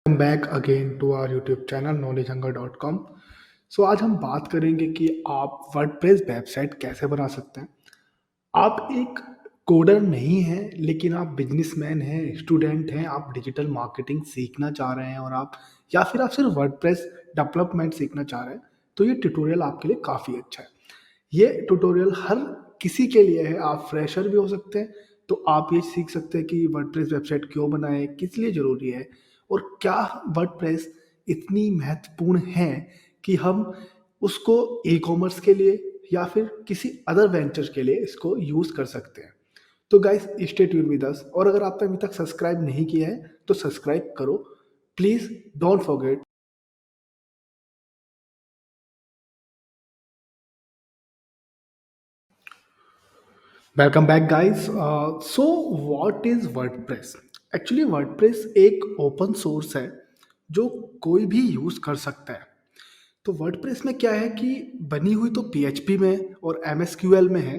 Welcome back again to our YouTube channel knowledgehunger.com। So आज हम बात करेंगे कि आप वर्डप्रेस वेबसाइट कैसे बना सकते हैं। आप एक कोडर नहीं हैं, लेकिन आप बिजनेसमैन हैं, स्टूडेंट हैं, आप डिजिटल मार्केटिंग सीखना चाह रहे हैं और आप या फिर आप सिर्फ वर्डप्रेस डेवलपमेंट सीखना चाह रहे हैं, तो ये ट्यूटोरियल आपके लिए काफ़ी अच्छा है। ये ट्यूटोरियल हर किसी के लिए है। आप फ्रेशर भी हो सकते हैं, तो आप ये सीख सकते हैं कि वर्डप्रेस वेबसाइट क्यों बनाएं, किस लिए ज़रूरी है और क्या वर्डप्रेस इतनी महत्वपूर्ण है कि हम उसको ई कॉमर्स के लिए या फिर किसी अदर वेंचर के लिए इसको यूज़ कर सकते हैं। तो guys, stay tune with us. और अगर आपने अभी तक सब्सक्राइब नहीं किया है तो सब्सक्राइब करो please. Don't forget. Welcome back guys. So what is WordPress? Actually WordPress एक ओपन सोर्स है जो कोई भी यूज़ कर सकता है। तो वर्डप्रेस में क्या है कि बनी हुई तो पीएचपी में और एमएसक्यूएल में है,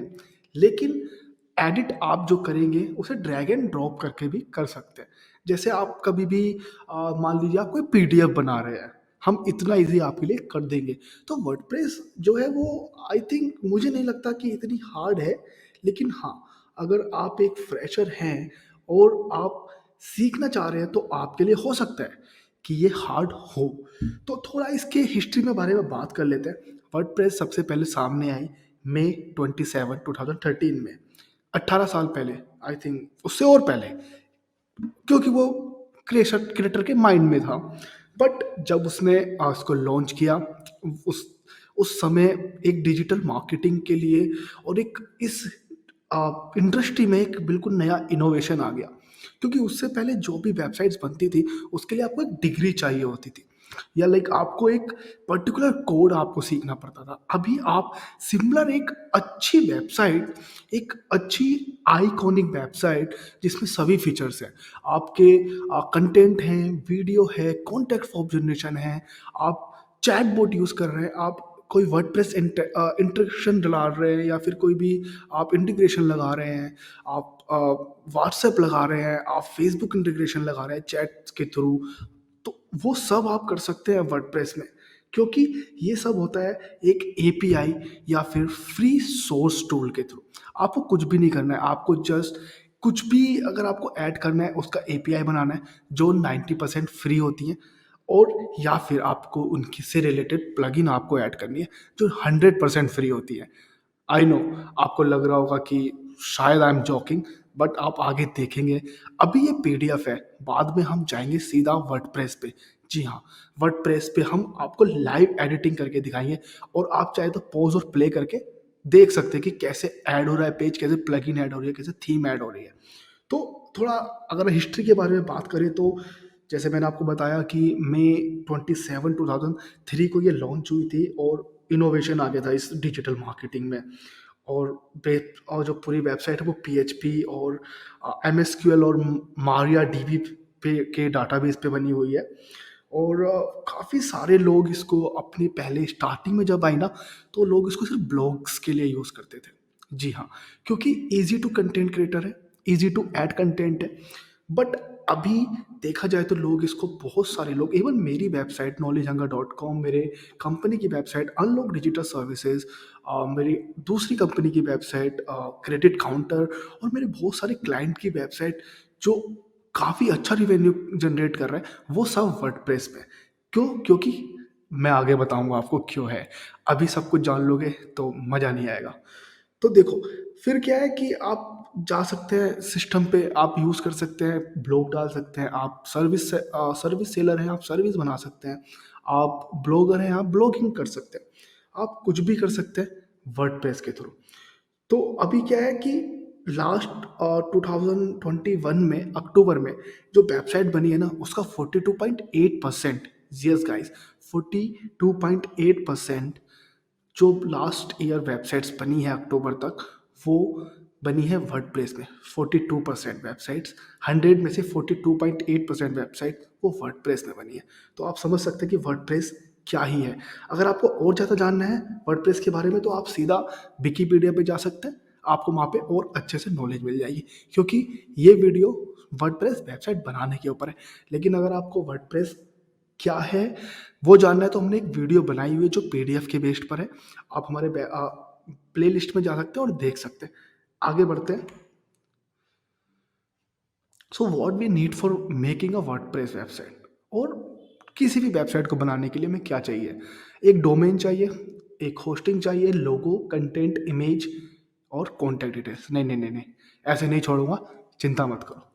लेकिन एडिट आप जो करेंगे उसे ड्रैग एंड ड्रॉप करके भी कर सकते हैं। जैसे आप कभी भी मान लीजिए आप कोई पीडीएफ बना रहे हैं, हम इतना इजी आपके लिए कर देंगे। तो वर्डप्रेस जो है वो आई थिंक मुझे नहीं लगता कि इतनी हार्ड है, लेकिन हाँ, अगर आप एक फ्रेशर हैं और आप सीखना चाह रहे हैं तो आपके लिए हो सकता है कि ये हार्ड हो। तो थोड़ा इसके हिस्ट्री में बारे में बात कर लेते हैं। वर्डप्रेस सबसे पहले सामने आई मई 27 2013 में, 18 साल पहले। आई थिंक उससे और पहले, क्योंकि वो क्रिएटर के माइंड में था। बट जब उसने उसको लॉन्च किया, उस उस समय एक डिजिटल मार्केटिंग के लिए और एक इस इंडस्ट्री में एक बिल्कुल नया इनोवेशन आ गया। क्योंकि उससे पहले जो भी वेबसाइट्स बनती थी उसके लिए आपको एक डिग्री चाहिए होती थी, या लाइक आपको एक पर्टिकुलर कोड आपको सीखना पड़ता था। अभी आप सिमिलर एक अच्छी वेबसाइट, एक अच्छी आइकॉनिक वेबसाइट जिसमें सभी फीचर्स हैं, आपके कंटेंट हैं, वीडियो है, कॉन्टेक्ट फॉर्म जनरेशन है, आप चैटबॉट यूज़ कर रहे हैं, आप कोई वर्डप्रेस इंटरेक्शन डला रहे हैं, या फिर कोई भी आप इंटीग्रेशन लगा रहे हैं, आप व्हाट्सएप लगा रहे हैं, आप फेसबुक इंटीग्रेशन लगा रहे हैं चैट के थ्रू, तो वो सब आप कर सकते हैं वर्डप्रेस में। क्योंकि ये सब होता है एक एपीआई या फिर फ्री सोर्स टूल के थ्रू। आपको कुछ भी नहीं करना है, आपको जस्ट कुछ भी अगर आपको ऐड करना है उसका एपीआई बनाना है जो 90% फ्री होती है, और या फिर आपको उनकी से रिलेटेड प्लगइन आपको ऐड करनी है जो 100% फ्री होती है। आई नो आपको लग रहा होगा कि शायद आई एम जॉकिंग, बट आप आगे देखेंगे। अभी ये पीडीएफ है, बाद में हम जाएंगे सीधा वर्डप्रेस पे। जी हाँ, वर्डप्रेस पे हम आपको लाइव एडिटिंग करके दिखाएंगे, और आप चाहे तो पॉज और प्ले करके देख सकते हैं कि कैसे ऐड हो रहा है पेज, कैसे प्लगइन ऐड हो रही है, कैसे थीम ऐड हो रही है। तो थोड़ा अगर हिस्ट्री के बारे में बात करें तो जैसे मैंने आपको बताया कि मई 27 2003 को ये लॉन्च हुई थी, और इनोवेशन आ गया था इस डिजिटल मार्केटिंग में। और और जो पूरी वेबसाइट है वो पीएचपी और एमएसक्यूएल और मारिया डीबी पे के डाटाबेस पे बनी हुई है। और काफ़ी सारे लोग इसको अपनी पहले स्टार्टिंग में जब आई ना, तो लोग इसको सिर्फ ब्लॉग्स के लिए यूज़ करते थे। जी हाँ, क्योंकि ईजी टू कंटेंट क्रिएटर है, ईजी टू ऐड कंटेंट है। बट अभी देखा जाए तो लोग इसको, बहुत सारे लोग, इवन मेरी वेबसाइट knowledgehunger.com, मेरे कंपनी की वेबसाइट अनलॉक डिजिटल सर्विसेज, मेरी दूसरी कंपनी की वेबसाइट क्रेडिट काउंटर, और मेरे बहुत सारे क्लाइंट की वेबसाइट जो काफ़ी अच्छा रिवेन्यू जनरेट कर रहा है, वो सब वर्डप्रेस पे। क्यों? क्योंकि मैं आगे बताऊंगा आपको क्यों है। अभी सब कुछ जान लोगे तो मज़ा नहीं आएगा। तो देखो, फिर क्या है कि आप जा सकते हैं सिस्टम पे, आप यूज़ कर सकते हैं, ब्लॉग डाल सकते हैं, आप सर्विस सेलर हैं, आप सर्विस बना सकते हैं, आप ब्लॉगर हैं, आप ब्लॉगिंग कर सकते हैं, आप कुछ भी कर सकते हैं वर्डप्रेस के थ्रू। तो अभी क्या है कि लास्ट 2021 में अक्टूबर में जो वेबसाइट बनी है ना, उसका 42.8%, यस गाइस, 42.8% जो लास्ट ईयर वेबसाइट्स बनी है अक्टूबर तक, वो बनी है वर्डप्रेस में। 42% वेबसाइट्स, 100 में से 42.8% वेबसाइट वो वर्डप्रेस में बनी है। तो आप समझ सकते हैं कि वर्डप्रेस क्या ही है। अगर आपको और ज़्यादा जानना है वर्डप्रेस के बारे में तो आप सीधा विकिपीडिया पे जा सकते हैं, आपको वहाँ पे और अच्छे से नॉलेज मिल जाएगी, क्योंकि ये वीडियो वर्डप्रेस वेबसाइट बनाने के ऊपर है। लेकिन अगर आपको वर्डप्रेस क्या है वो जानना है तो हमने एक वीडियो बनाई हुई है जो पीडीएफ के बेस्ड पर है। आप हमारे प्ले लिस्ट में जा सकते हैं और देख सकते हैं। आगे बढ़ते हैं। So what we need for making a WordPress website, और किसी भी वेबसाइट को बनाने के लिए हमें क्या चाहिए? एक डोमेन चाहिए, एक होस्टिंग चाहिए, लोगो, कंटेंट, इमेज और कॉन्टैक्ट डिटेल्स। नहीं नहीं नहीं नहीं, ऐसे नहीं छोड़ूंगा, चिंता मत करो।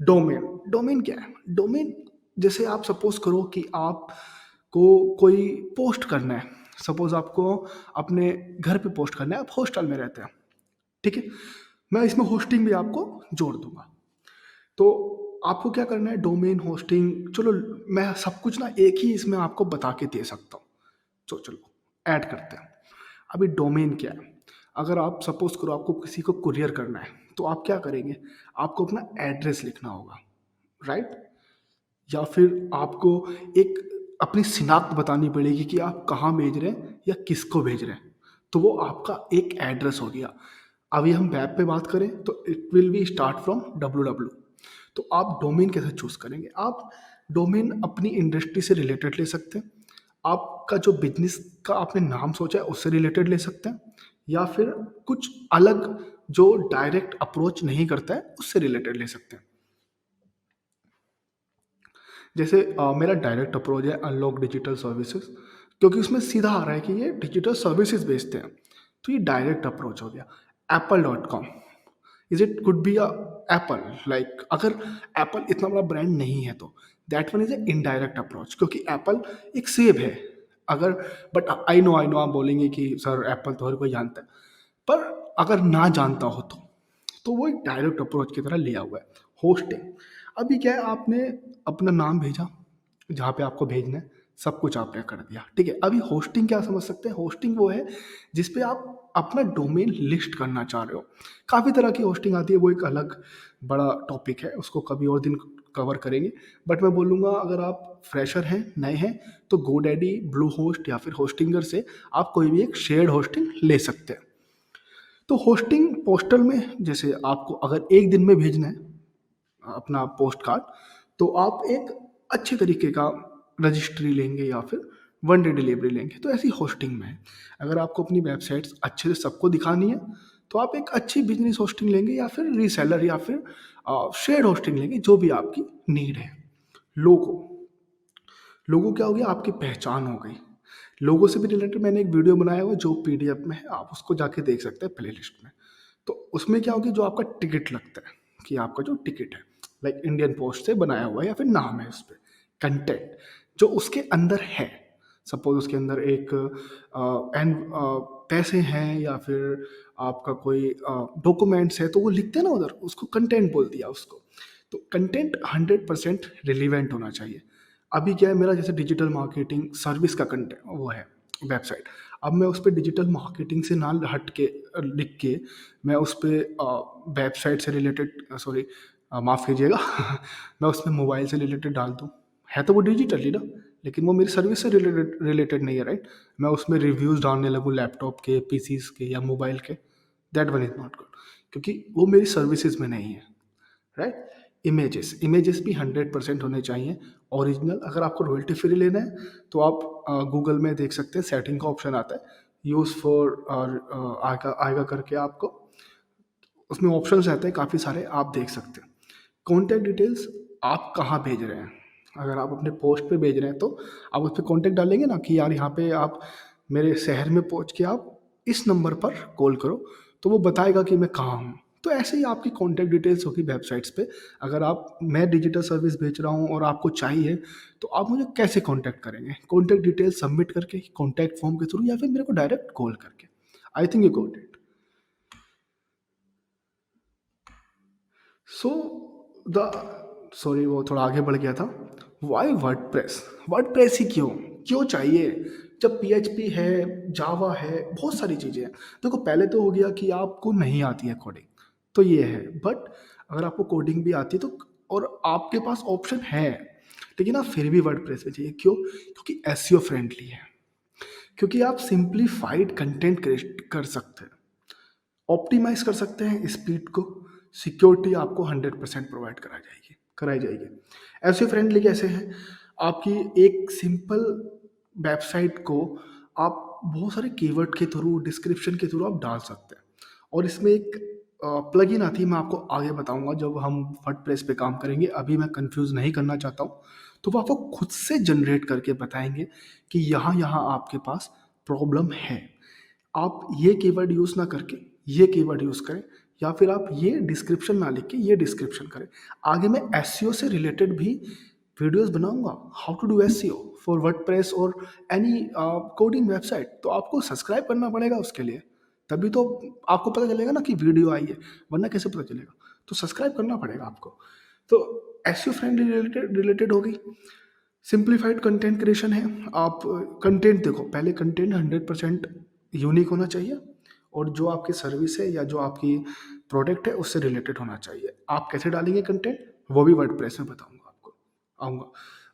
डोमेन, डोमेन क्या है? डोमेन, जैसे आप सपोज करो कि आपको कोई पोस्ट करना है। सपोज आपको अपने घर पे पोस्ट करना है, आप हॉस्टल में रहते हैं, ठीक है? मैं इसमें होस्टिंग भी आपको जोड़ दूंगा। तो आपको क्या करना है? डोमेन, होस्टिंग, चलो मैं सब कुछ ना एक ही इसमें आपको बता के दे सकता हूँ। तो चलो ऐड करते हैं। अभी डोमेन क्या है? अगर आप सपोज करो आपको किसी को कुरियर करना है, तो आप क्या करेंगे? आपको अपना एड्रेस लिखना होगा, राइट? या फिर आपको एक अपनी शिनाख्त बतानी पड़ेगी कि आप कहाँ भेज रहे हैं या किसको भेज रहे हैं। तो वो आपका एक एड्रेस हो गया। अभी हम वेब पे बात करें तो it will B start from www। तो आप डोमेन कैसे चूज करेंगे? आप डोमेन अपनी इंडस्ट्री से रिलेटेड ले सकते हैं, आपका जो बिजनेस का आपने नाम सोचा है उससे रिलेटेड ले सकते हैं, या फिर कुछ अलग जो डायरेक्ट अप्रोच नहीं करता है उससे रिलेटेड ले सकते हैं। जैसे मेरा डायरेक्ट अप्रोच है अनलॉक डिजिटल सर्विसेज, क्योंकि उसमें सीधा आ रहा है कि ये डिजिटल सर्विसेज बेचते हैं, तो ये डायरेक्ट अप्रोच हो गया। apple.com, is it could be a Apple, like अगर एप्पल इतना बड़ा ब्रांड नहीं है तो that one is a indirect approach, क्योंकि एप्पल एक सेब है। अगर बट आई नो आप बोलेंगे कि सर एप्पल तो हर कोई जानता है, पर अगर ना जानता हो तो वो एक डायरेक्ट अप्रोच की तरह लिया हुआ है। होस्टिंग, अभी क्या है, आपने अपना नाम भेजा जहाँ पे आपको भेजना है, सब कुछ आपने कर दिया, ठीक है? अभी होस्टिंग क्या समझ सकते हैं? होस्टिंग वो है जिस पे आप अपना डोमेन लिस्ट करना चाह रहे हो। काफ़ी तरह की होस्टिंग आती है, वो एक अलग बड़ा टॉपिक है, उसको कभी और दिन कवर करेंगे। बट मैं बोलूँगा अगर आप फ्रेशर हैं, नए हैं, तो गोडैडी, ब्लू होस्ट या फिर होस्टिंगर से आप कोई भी एक शेयर्ड होस्टिंग ले सकते हैं। तो होस्टिंग पोस्टल में, जैसे आपको अगर एक दिन में भेजना है अपना पोस्ट कार्ड, तो आप एक अच्छे तरीके का रजिस्ट्री लेंगे या फिर वन डे डिलीवरी लेंगे, तो ऐसी होस्टिंग में है। अगर आपको अपनी वेबसाइट्स अच्छे से सबको दिखानी है तो आप एक अच्छी बिजनेस होस्टिंग लेंगे या फिर रीसेलर या फिर शेयर होस्टिंग लेंगे, जो भी आपकी नीड है। लोगो, लोगो क्या हो गया? आपकी पहचान हो गई। लोगो से भी रिलेटेड मैंने एक वीडियो बनाया हुआ जो पीडीएफ में है, आप उसको जाके देख सकते हैं प्लेलिस्ट में। तो उसमें क्या होगी? जो आपका टिकट लगता है, कि आपका जो टिकट है लाइक इंडियन पोस्ट से बनाया हुआ है या फिर नाम है उस पर, कंटेंट जो उसके अंदर है। सपोज उसके अंदर एक एंड पैसे हैं या फिर आपका कोई डॉक्यूमेंट्स है, तो वो लिखते हैं ना उधर, उसको कंटेंट बोल दिया उसको। तो कंटेंट 100% रिलीवेंट होना चाहिए। अभी क्या है, मेरा जैसे डिजिटल मार्केटिंग सर्विस का कंटेंट वो है वेबसाइट। अब मैं उस पर डिजिटल मार्केटिंग से ना हट के लिख के मैं उस पर वेबसाइट से रिलेटेड, सॉरी माफ़ कीजिएगा मैं उसमें मोबाइल से रिलेटेड डाल दूँ, है तो वो डिजिटली ना, लेकिन वो मेरी सर्विस से रिलेटेड रिलेटेड नहीं है, राइट? मैं उसमें रिव्यूज़ डालने लगूँ लैपटॉप के, पीसीज के या मोबाइल के, that one is not good, क्योंकि वो मेरी सर्विसेज में नहीं है, राइट? इमेजेस, इमेजेस भी 100% होने चाहिए ओरिजिनल। अगर आपको रॉयल्टी फ्री लेना है तो आप गूगल में देख सकते हैं, सेटिंग का ऑप्शन आता है, यूज़ फॉर और आएगा आएगा करके, आपको उसमें ऑप्शंस रहते हैं काफ़ी सारे, आप देख सकते हैं। कॉन्टैक्ट डिटेल्स, आप कहाँ भेज रहे हैं? अगर आप अपने पोस्ट पे भेज रहे हैं तो आप उस पे कॉन्टैक्ट डालेंगे ना कि यार यहाँ पे आप मेरे शहर में पहुँच के आप इस नंबर पर कॉल करो, तो वो बताएगा कि मैं कहाँ हूँ। तो ऐसे ही आपकी कॉन्टैक्ट डिटेल्स होगी वेबसाइट्स पे। अगर आप, मैं डिजिटल सर्विस बेच रहा हूँ और आपको चाहिए, तो आप मुझे कैसे कॉन्टैक्ट करेंगे? कॉन्टैक्ट डिटेल्स सबमिट करके, कॉन्टैक्ट फॉर्म के थ्रू, या फिर मेरे को डायरेक्ट कॉल करके। I think you got it. So the sorry, वो थोड़ा आगे बढ़ गया था। Y WordPress? वर्डप्रेस ही क्यों? क्यों चाहिए जब पीएचपी है, जावा है, बहुत सारी चीज़ें हैं। देखो, पहले तो हो गया कि आपको नहीं आती है कोडिंग, तो ये है। बट अगर आपको कोडिंग भी आती है तो, और आपके पास ऑप्शन है, लेकिन आप फिर भी वर्डप्रेस में चाहिए। क्यों? क्योंकि एसईओ फ्रेंडली है, क्योंकि आप सिंप्लीफाइड कंटेंट क्रिएट कर सकते हैं, ऑप्टिमाइज कर सकते हैं स्पीड को, सिक्योरिटी आपको 100% प्रोवाइड कराई जाएगी। ऐसे फ्रेंडली कैसे हैं, आपकी एक सिंपल वेबसाइट को आप बहुत सारे कीवर्ड के थ्रू, डिस्क्रिप्शन के थ्रू आप डाल सकते हैं। और इसमें एक प्लगइन आती है, मैं आपको आगे बताऊंगा जब हम वर्डप्रेस पे काम करेंगे, अभी मैं कंफ्यूज नहीं करना चाहता हूँ। तो वो आपको खुद से जनरेट करके बताएंगे कि यहाँ यहाँ आपके पास प्रॉब्लम है, आप ये कीवर्ड यूज़ ना करके ये कीवर्ड यूज़ करें, या फिर आप ये डिस्क्रिप्शन ना लिख के ये डिस्क्रिप्शन करें। आगे मैं एसईओ से रिलेटेड भी वीडियोस बनाऊंगा, how to do SEO for WordPress और एनी कोडिंग वेबसाइट। तो आपको सब्सक्राइब करना पड़ेगा उसके लिए, तभी तो आपको पता चलेगा ना कि वीडियो आई है, वरना कैसे पता चलेगा। तो सब्सक्राइब करना पड़ेगा आपको। तो एसईओ फ्रेंडली रिलेटेड हो गई। सिंप्लीफाइड कंटेंट क्रिएशन है, आप कंटेंट देखो, पहले कंटेंट 100% यूनिक होना चाहिए, और जो आपकी सर्विस है या जो आपकी प्रोडक्ट है उससे रिलेटेड होना चाहिए। आप कैसे डालेंगे कंटेंट, वो भी वर्डप्रेस में बताऊंगा आपको, आऊँगा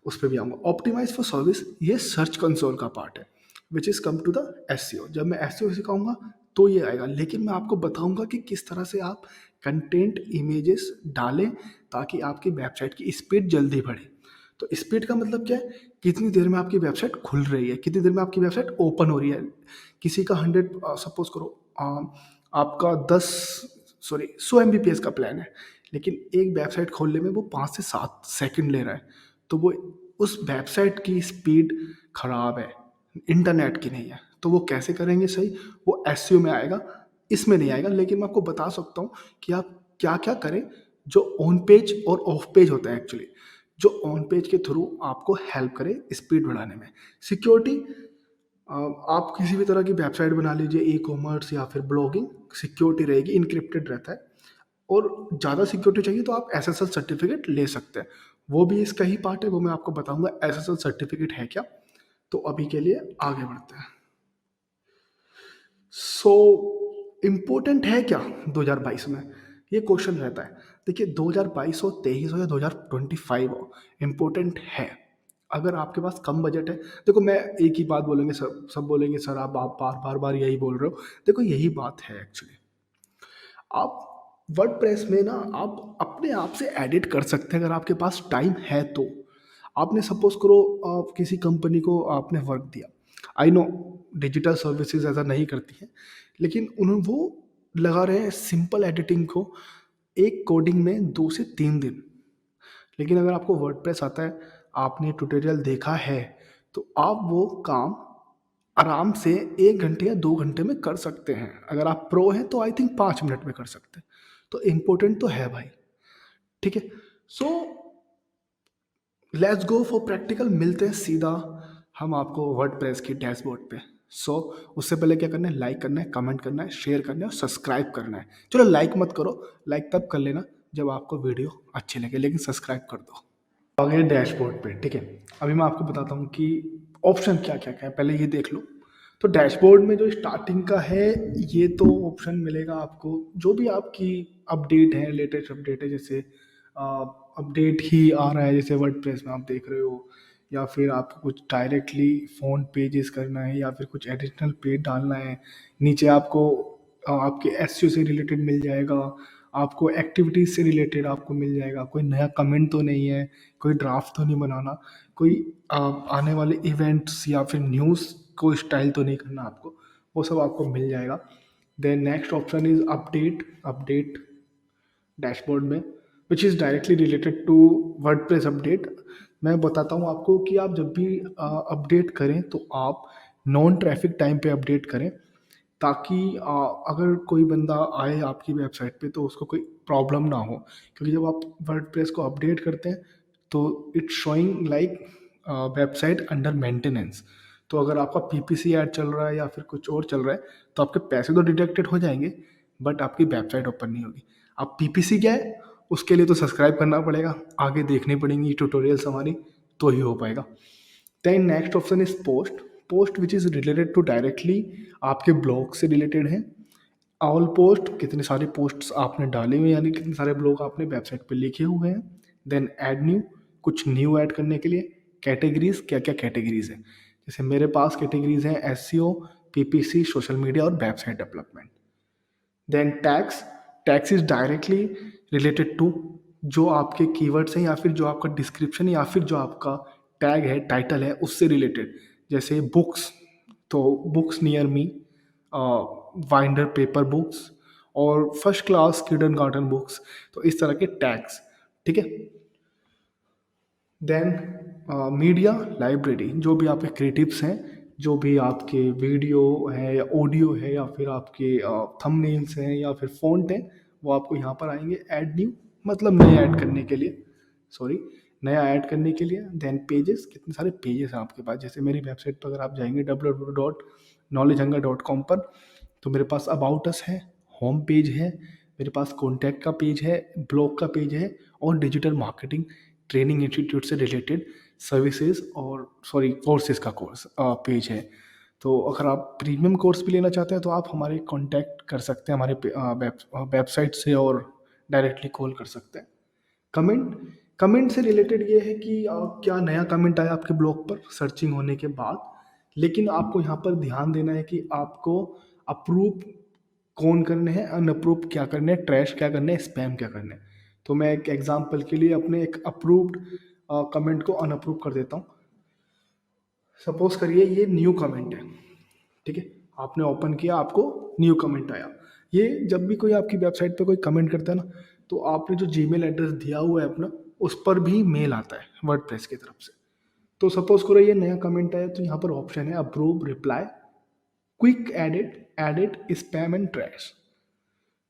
उस पर भी आऊँगा। ऑप्टिमाइज फॉर सर्विस, ये सर्च कंसोल का पार्ट है, which is come to the SEO. जब मैं एसईओ सिखाऊंगा तो ये आएगा, लेकिन मैं आपको बताऊंगा कि किस तरह से आप कंटेंट इमेजेस डालें ताकि आपकी वेबसाइट की स्पीड जल्दी बढ़े। तो स्पीड का मतलब क्या है, कितनी देर में आपकी वेबसाइट खुल रही है, कितनी देर में आपकी वेबसाइट ओपन हो रही है। किसी का 100, सपोज करो आपका 100 MBPS का प्लान है, लेकिन एक वेबसाइट खोलने में वो 5 से 7 सेकंड ले रहा है, तो वो उस वेबसाइट की स्पीड खराब है, इंटरनेट की नहीं है। तो वो कैसे करेंगे सही, वो एसईओ में आएगा, इसमें नहीं आएगा। लेकिन मैं आपको बता सकता हूँ कि आप क्या क्या करें जो ऑन पेज और ऑफ पेज होता है एक्चुअली, जो ऑन पेज के थ्रू आपको हेल्प करे स्पीड बढ़ाने में। सिक्योरिटी, आप किसी भी तरह की वेबसाइट बना लीजिए, ई कॉमर्स या फिर ब्लॉगिंग, सिक्योरिटी रहेगी, इनक्रिप्टेड रहता है। और ज़्यादा सिक्योरिटी चाहिए तो आप एसएसएल सर्टिफिकेट ले सकते हैं, वो भी इसका ही पार्ट है, वो मैं आपको बताऊंगा एसएसएल सर्टिफिकेट है क्या। तो अभी के लिए आगे बढ़ते हैं। सो इम्पोर्टेंट है क्या 2022 में, ये क्वेश्चन रहता है। देखिए 2022 हो, 23 हो या 2025 हो, इम्पोर्टेंट है। अगर आपके पास कम बजट है, देखो मैं एक ही बात बोलेंगे, सब बोलेंगे सर आप बार बार यही बोल रहे हो। देखो यही बात है एक्चुअली, आप वर्डप्रेस में ना आप अपने आप से एडिट कर सकते हैं अगर आपके पास टाइम है तो। आपने सपोज करो किसी कंपनी को आपने वर्क दिया, आई नो डिजिटल सर्विसेज ऐसा नहीं करती हैं, लेकिन उन्होंने वो लगा रहे हैं सिंपल एडिटिंग को एक कोडिंग में 2 से 3 दिन। लेकिन अगर आपको वर्डप्रेस आता है, आपने ट्यूटोरियल देखा है, तो आप वो काम आराम से 1 घंटे या 2 घंटे में कर सकते हैं। अगर आप प्रो हैं तो आई थिंक 5 मिनट में कर सकते हैं। तो इम्पोर्टेंट तो है भाई, ठीक है। So let's go for practical, मिलते हैं सीधा हम आपको वर्डप्रेस की डैशबोर्ड पे। सो उससे पहले क्या करना है, लाइक करना है, कमेंट करना है, शेयर करना है और सब्सक्राइब करना है। चलो लाइक मत करो, लाइक तब कर लेना जब आपको वीडियो अच्छी लगे, लेकिन सब्सक्राइब कर दो। आ गए डैशबोर्ड पे, ठीक है। अभी मैं आपको बताता हूँ कि ऑप्शन क्या क्या क्या है, पहले ये देख लो। तो डैशबोर्ड में जो स्टार्टिंग का है, ये तो ऑप्शन मिलेगा आपको जो भी आपकी अपडेट है, लेटेस्ट अपडेट है, जैसे अपडेट ही आ रहा है जैसे वर्डप्रेस में आप देख रहे हो, या फिर आपको कुछ डायरेक्टली फ़ोन पेजेस करना है, या फिर कुछ एडिशनल पेज डालना है। नीचे आपको आपके एसईओ से रिलेटेड मिल जाएगा, आपको एक्टिविटीज़ से रिलेटेड आपको मिल जाएगा, कोई नया कमेंट तो नहीं है, कोई ड्राफ्ट तो नहीं बनाना, कोई आने वाले इवेंट्स या फिर न्यूज़ को स्टाइल तो नहीं करना आपको, वो सब आपको मिल जाएगा। Then next option is update dashboard में, which is directly related to WordPress update. मैं बताता हूँ आपको कि आप जब भी अपडेट करें तो आप नॉन ट्रैफिक टाइम पे अपडेट करें, ताकि अगर कोई बंदा आए आपकी वेबसाइट पे तो उसको कोई प्रॉब्लम ना हो। क्योंकि जब आप वर्डप्रेस को अपडेट करते हैं तो it's showing like website under maintenance. तो अगर आपका पीपीसी ऐड चल रहा है या फिर कुछ और चल रहा है तो आपके पैसे तो डिडक्टेड हो जाएंगे, बट आपकी वेबसाइट ओपन नहीं होगी। अब पीपीसी क्या है, उसके लिए तो सब्सक्राइब करना पड़ेगा, आगे देखनी पड़ेंगी ट्यूटोरियल्स हमारी, तो ही हो पाएगा। Then next option is post which is related to directly आपके ब्लॉग से रिलेटेड है। ऑल पोस्ट, कितने सारे पोस्ट्स आपने डाले हुए हैं, यानी कितने सारे ब्लॉग आपने वेबसाइट पे लिखे हुए हैं। देन ऐड न्यू, कुछ न्यू ऐड करने के लिए। कैटेगरीज, क्या क्या कैटेगरीज है, जैसे मेरे पास कैटेगरीज हैं एसईओ, पीपीसी, सोशल मीडिया और website development. Then tags, tags is directly related to जो आपके कीवर्ड्स हैं या फिर जो आपका डिस्क्रिप्शन या फिर जो आपका टैग है, टाइटल है, उससे रिलेटेड। जैसे बुक्स, तो books near me, binder paper books और first class kindergarten books, तो इस तरह के टैग्स। ठीक है। देन मीडिया लाइब्रेरी, जो भी आपके क्रिएटिव्स हैं, जो भी आपके वीडियो है या ऑडियो है या फिर आपके थंबनेल्स हैं या फिर फ़ॉन्ट हैं, वो आपको यहाँ पर आएंगे ऐड न्यू, मतलब नए ऐड करने के लिए, सॉरी, नया ऐड करने के लिए। देन पेजेस, कितने सारे पेजेस हैं आपके पास। जैसे मेरी वेबसाइट पर अगर आप जाएंगे www.knowledgehunger.com पर, तो मेरे पास अबाउट अस है, होम पेज है, मेरे पास कॉन्टैक्ट का पेज है, ब्लॉग का पेज है और डिजिटल मार्केटिंग ट्रेनिंग इंस्टीट्यूट से रिलेटेड सर्विसेज और सॉरी कोर्सेज का कोर्स पेज है। तो अगर आप प्रीमियम कोर्स भी लेना चाहते हैं तो आप हमारे कांटेक्ट कर सकते हैं हमारे वेबसाइट से और डायरेक्टली कॉल कर सकते हैं। कमेंट, कमेंट से रिलेटेड ये है कि क्या नया कमेंट आया आपके ब्लॉग पर सर्चिंग होने के बाद, लेकिन आपको यहाँ पर ध्यान देना है कि आपको अप्रूव कौन करने हैं, अनअप्रूव क्या करने हैं, ट्रैश क्या करने हैं, स्पैम क्या करने हैं। तो मैं एक एग्जांपल के लिए अपने एक अप्रूव्ड कमेंट को अनअप्रूव कर देता हूँ। सपोज करिए ये न्यू कमेंट है, ठीक है, आपने ओपन किया, आपको न्यू कमेंट आया। ये जब भी कोई आपकी वेबसाइट पे कोई कमेंट करता है ना, तो आपने जो जीमेल एड्रेस दिया हुआ है अपना, उस पर भी मेल आता है वर्डप्रेस की तरफ से। तो सपोज करो ये नया कमेंट आया, तो यहाँ पर ऑप्शन है approve, reply, quick edit, edit, spam and trash.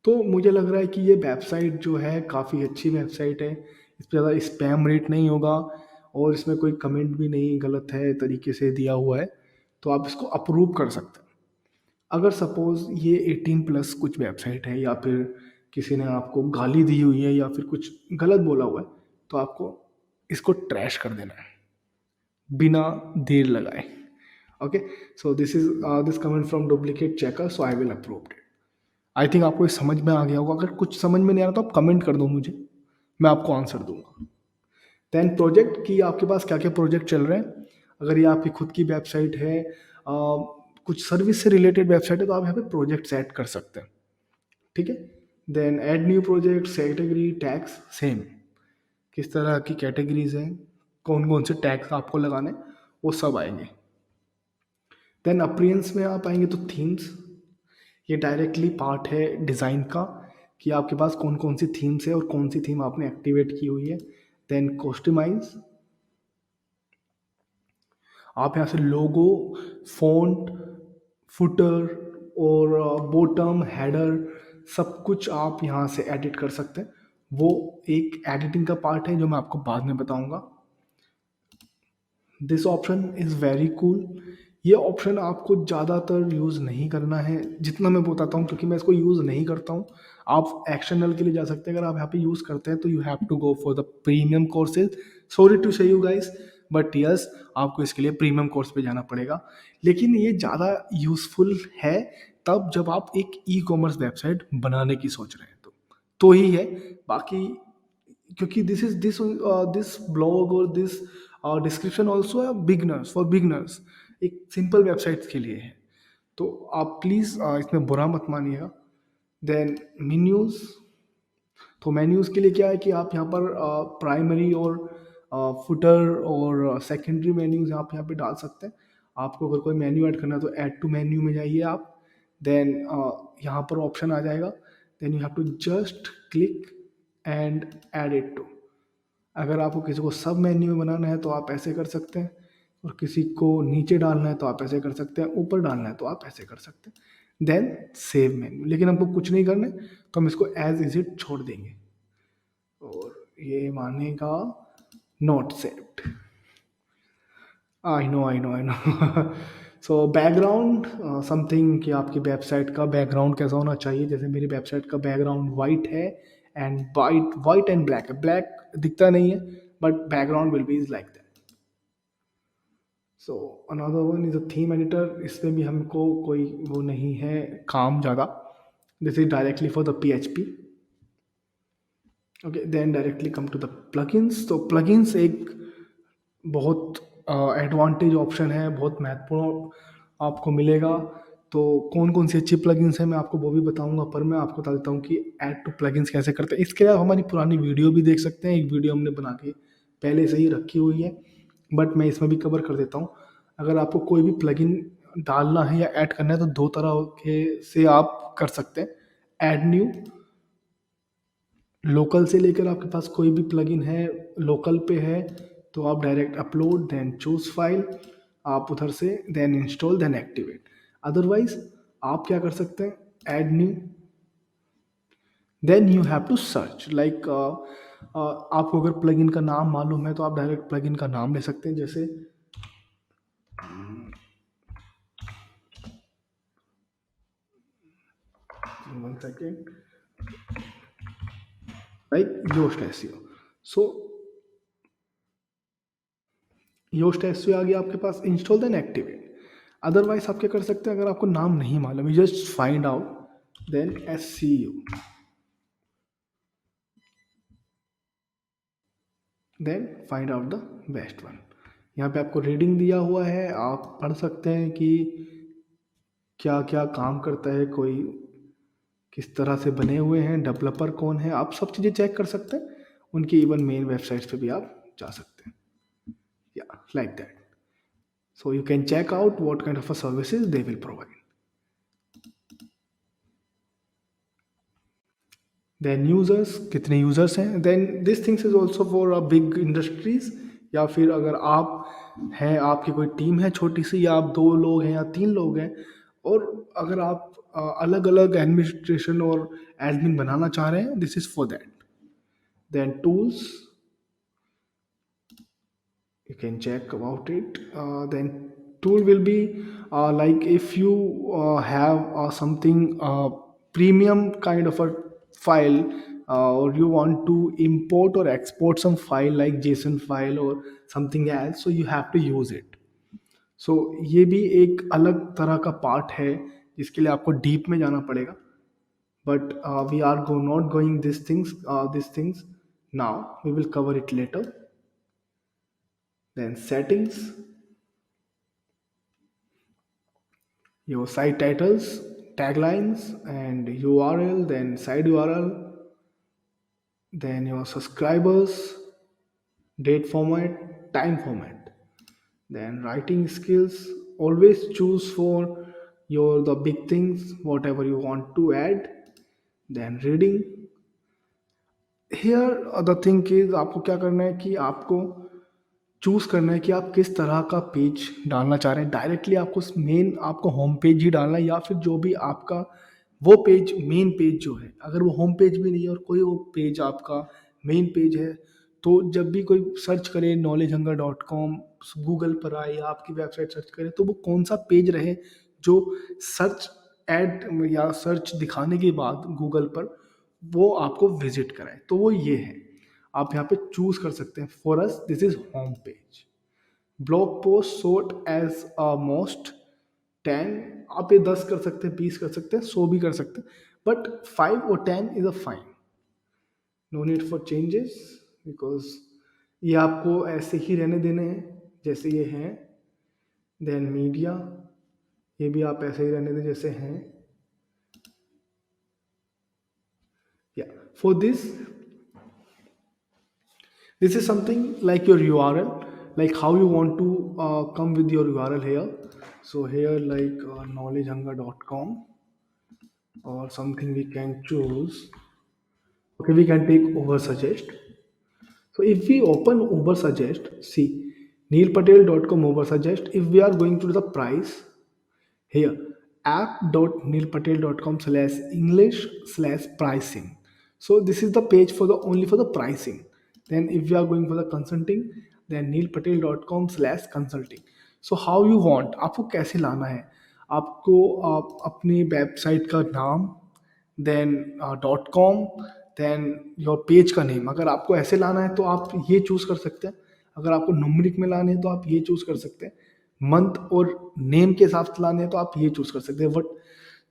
तो मुझे लग रहा है कि ये वेबसाइट जो है काफ़ी अच्छी वेबसाइट है, इस पर ज़्यादा स्पैम रेट नहीं होगा और इसमें कोई कमेंट भी नहीं गलत है तरीके से दिया हुआ है, तो आप इसको अप्रूव कर सकते हैं। अगर सपोज़ ये 18 प्लस कुछ वेबसाइट है या फिर किसी ने आपको गाली दी हुई है या फिर कुछ गलत बोला हुआ है, तो आपको इसको ट्रैश कर देना है बिना देर लगाए। Okay, so this comment from duplicate checker, so I will approve it. I think आपको ये समझ में आ गया होगा। अगर कुछ समझ में नहीं आ रहा तो आप कमेंट कर दो मुझे, मैं आपको आंसर दूंगा। देन प्रोजेक्ट की, आपके पास क्या क्या प्रोजेक्ट चल रहे हैं। अगर ये आपकी खुद की वेबसाइट है, कुछ सर्विस से रिलेटेड वेबसाइट है, तो आप यहाँ पे प्रोजेक्ट सेट कर सकते हैं। ठीक है। Then add new project, category, tags, same, किस तरह की कैटेगरीज हैं, कौन कौन से टैग्स आपको लगाने, वो सब आएंगे। देन अपीयरेंस में आप आएंगे तो थीम्स, ये डायरेक्टली पार्ट है डिज़ाइन का कि आपके पास कौन कौन सी थीम्स है और कौन सी थीम आपने एक्टिवेट की हुई है। देन कस्टमाइज, आप यहाँ से लोगो, फॉन्ट, फुटर और बॉटम, हेडर, सब कुछ आप यहाँ से एडिट कर सकते हैं। वो एक एडिटिंग का पार्ट है जो मैं आपको बाद में बताऊंगा। This option is very cool. ये ऑप्शन आपको ज़्यादातर यूज़ नहीं करना है, जितना मैं बताता हूँ, क्योंकि मैं इसको यूज़ नहीं करता हूँ। आप एक्सटर्नल के लिए जा सकते हैं। अगर आप यहाँ पे यूज़ करते हैं तो you have to go for the premium courses. Sorry to say you guys, but yes, आपको इसके लिए प्रीमियम कोर्स पे जाना पड़ेगा। लेकिन ये ज़्यादा यूज़फुल है तब जब आप एक ई कॉमर्स वेबसाइट बनाने की सोच रहे हैं, तो ही है। बाकी क्योंकि दिस ब्लॉग और दिस डिस्क्रिप्शन ऑल्सो है बिगनर्स, फॉर बिगनर्स, एक सिंपल वेबसाइट्स के लिए है। तो आप प्लीज़ इसमें बुरा मत मानिएगा। देन मेन्यूज़, तो मेन्यूज़ के लिए क्या है कि आप यहाँ पर प्राइमरी और फुटर और सेकेंडरी मेन्यूज़ आप यहाँ पे डाल सकते हैं। आपको अगर कोई मेन्यू ऐड करना है तो ऐड टू मेन्यू में जाइए आप। देन यहाँ पर ऑप्शन आ जाएगा, then you have to just click and add it to. अगर आपको किसी को सब मेन्यू में बनाना है तो आप ऐसे कर सकते हैं, और किसी को नीचे डालना है तो आप ऐसे कर सकते हैं, ऊपर डालना है तो आप ऐसे कर सकते हैं। देन सेव मेन्यू, लेकिन हमको कुछ नहीं करना है तो हम इसको एज इज इट छोड़ देंगे और ये मानेगा not saved. I know so background something, कि आपकी वेबसाइट का बैकग्राउंड कैसा होना चाहिए। जैसे मेरी वेबसाइट का बैकग्राउंड वाइट है एंड वाइट एंड ब्लैक है, ब्लैक दिखता नहीं है but background will be is like that. So another one is a theme editor, इसमें भी हमको कोई वो नहीं है काम ज़्यादा। This is directly for the PHP। Okay, then directly come to the plugins. तो प्लगइन्स एक बहुत एडवांटेज ऑप्शन है, बहुत महत्वपूर्ण आपको मिलेगा। तो कौन कौन सी अच्छी प्लगइन्स हैं मैं आपको वो भी बताऊंगा, पर मैं आपको बता देता हूँ कि ऐड टू प्लगइन्स कैसे करते हैं। इसके लिए आप हमारी पुरानी वीडियो भी देख सकते हैं, एक वीडियो हमने बना के पहले से ही रखी हुई है, बट मैं इसमें भी कवर कर देता हूँ। अगर आपको कोई भी प्लगइन डालना है या ऐड करना है तो दो तरह के से आप कर सकते हैं। ऐड न्यू, लोकल से लेकर आपके पास कोई भी प्लगइन है लोकल पे है तो आप direct upload then choose file, आप उधर से then install then activate. Otherwise आप क्या कर सकते हैं, add new, then you have to search like आपको अगर प्लगइन का नाम मालूम है तो आप डायरेक्ट प्लगइन का नाम ले सकते हैं, जैसे 1 सेकेंड, लाइक योस्ट एसईओ। सो योस्ट एसईओ आ गया आपके पास, इंस्टॉल देन एक्टिवेट। अदरवाइज आप क्या कर सकते हैं, अगर आपको नाम नहीं मालूम, you just find out then SEO, then find out the best one. यहाँ पे आपको रीडिंग दिया हुआ है, आप पढ़ सकते हैं कि क्या क्या काम करता है, कोई किस तरह से बने हुए हैं, डेवलपर कौन है, आप सब चीज़ें चेक कर सकते हैं। उनकी इवन मेन वेबसाइट्स पे भी आप जा सकते हैं, या like that. So you can check out what kind of a services they will provide. Then users, कितने यूजर्स हैं, then this things is also for a big industries, या फिर अगर आप हैं, आपकी कोई टीम है छोटी सी, या आप 2 लोग हैं या 3 लोग हैं, और अगर आप अलग अलग एडमिनिस्ट्रेशन और एडमिन बनाना चाह रहे हैं, this is for that. Then tools, you can check about it. Then tool will be like if you have something premium kind of a file, or you want to import or export some file like json file or something else, so you have to use it. So ये भी एक अलग तरह का part है जिसके लिए आपको डीप में जाना पड़ेगा, but we are not going these things now, we will cover it later. Then settings, your site titles, taglines, and URL, then side URL, then your subscribers, date format, time format, then writing skills. Always choose for your the big things, whatever you want to add. Then reading. Here the thing is आपको क्या करना है कि आपको choose करना है कि आप किस तरह का पेज डालना चाह रहे हैं। डायरेक्टली आपको मेन आपको होम पेज ही डालना है, या फिर जो भी आपका वो पेज मेन पेज जो है, अगर वो होम पेज भी नहीं है और कोई वो पेज आपका मेन पेज है, तो जब भी कोई सर्च करे knowledgehunger.com, गूगल पर आए या आपकी वेबसाइट सर्च करे, तो वो कौन सा पेज रहे जो सर्च एड या सर्च दिखाने के बाद गूगल पर वो आपको विजिट कराए, तो वो ये है। आप यहाँ पे चूज कर सकते हैं, for us this is home page. Blog post short as a most 10, आप ये 10 कर सकते हैं, 20 कर सकते हैं, 100 भी कर सकते हैं, बट 5 और 10 is a fine, no need for changes, because ये आपको ऐसे ही रहने देने हैं जैसे ये हैं। देन मीडिया, ये भी आप ऐसे ही रहने दें जैसे हैं, या for this is something like your URL, like how you want to come with your URL here. So here like knowledgehunger.com or something we can choose. Okay, we can take Ubersuggest. So if we open Ubersuggest, see neilpatel.com Ubersuggest, if we are going to the price here, app.neilpatel.com/english/pricing. So this is the page for the only for the pricing. Then if we are going for the consulting, then neilpatel.com/consulting. So how you want, आपको कैसे लाना है, आपको आप अपनी website का नाम, then .com, then your page का नेम, अगर आपको ऐसे लाना है तो आप ये चूज कर सकते हैं। अगर आपको न्यूमेरिक में लाने हैं तो आप ये चूज कर सकते हैं। मंथ और नेम के हिसाब से लाने हैं तो आप ये चूज कर सकते हैं। बट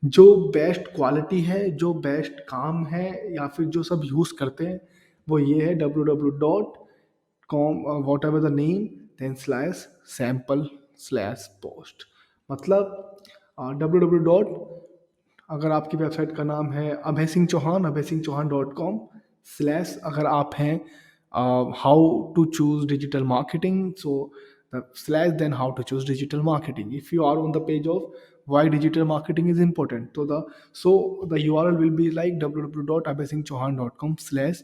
जो बेस्ट क्वालिटी है, जो बेस्ट काम है, या फिर जो सब यूज़ करते हैं, वो ये है www.com whatever the name then /sample/post। मतलब www. अगर आपकी वेबसाइट का नाम है abhay singh chauhan अगर आप हैं how to choose digital marketing, so the slash then how to choose digital marketing. If you are on the page of why digital marketing is important, so the URL will be like www.abhaysingchauhan.com slash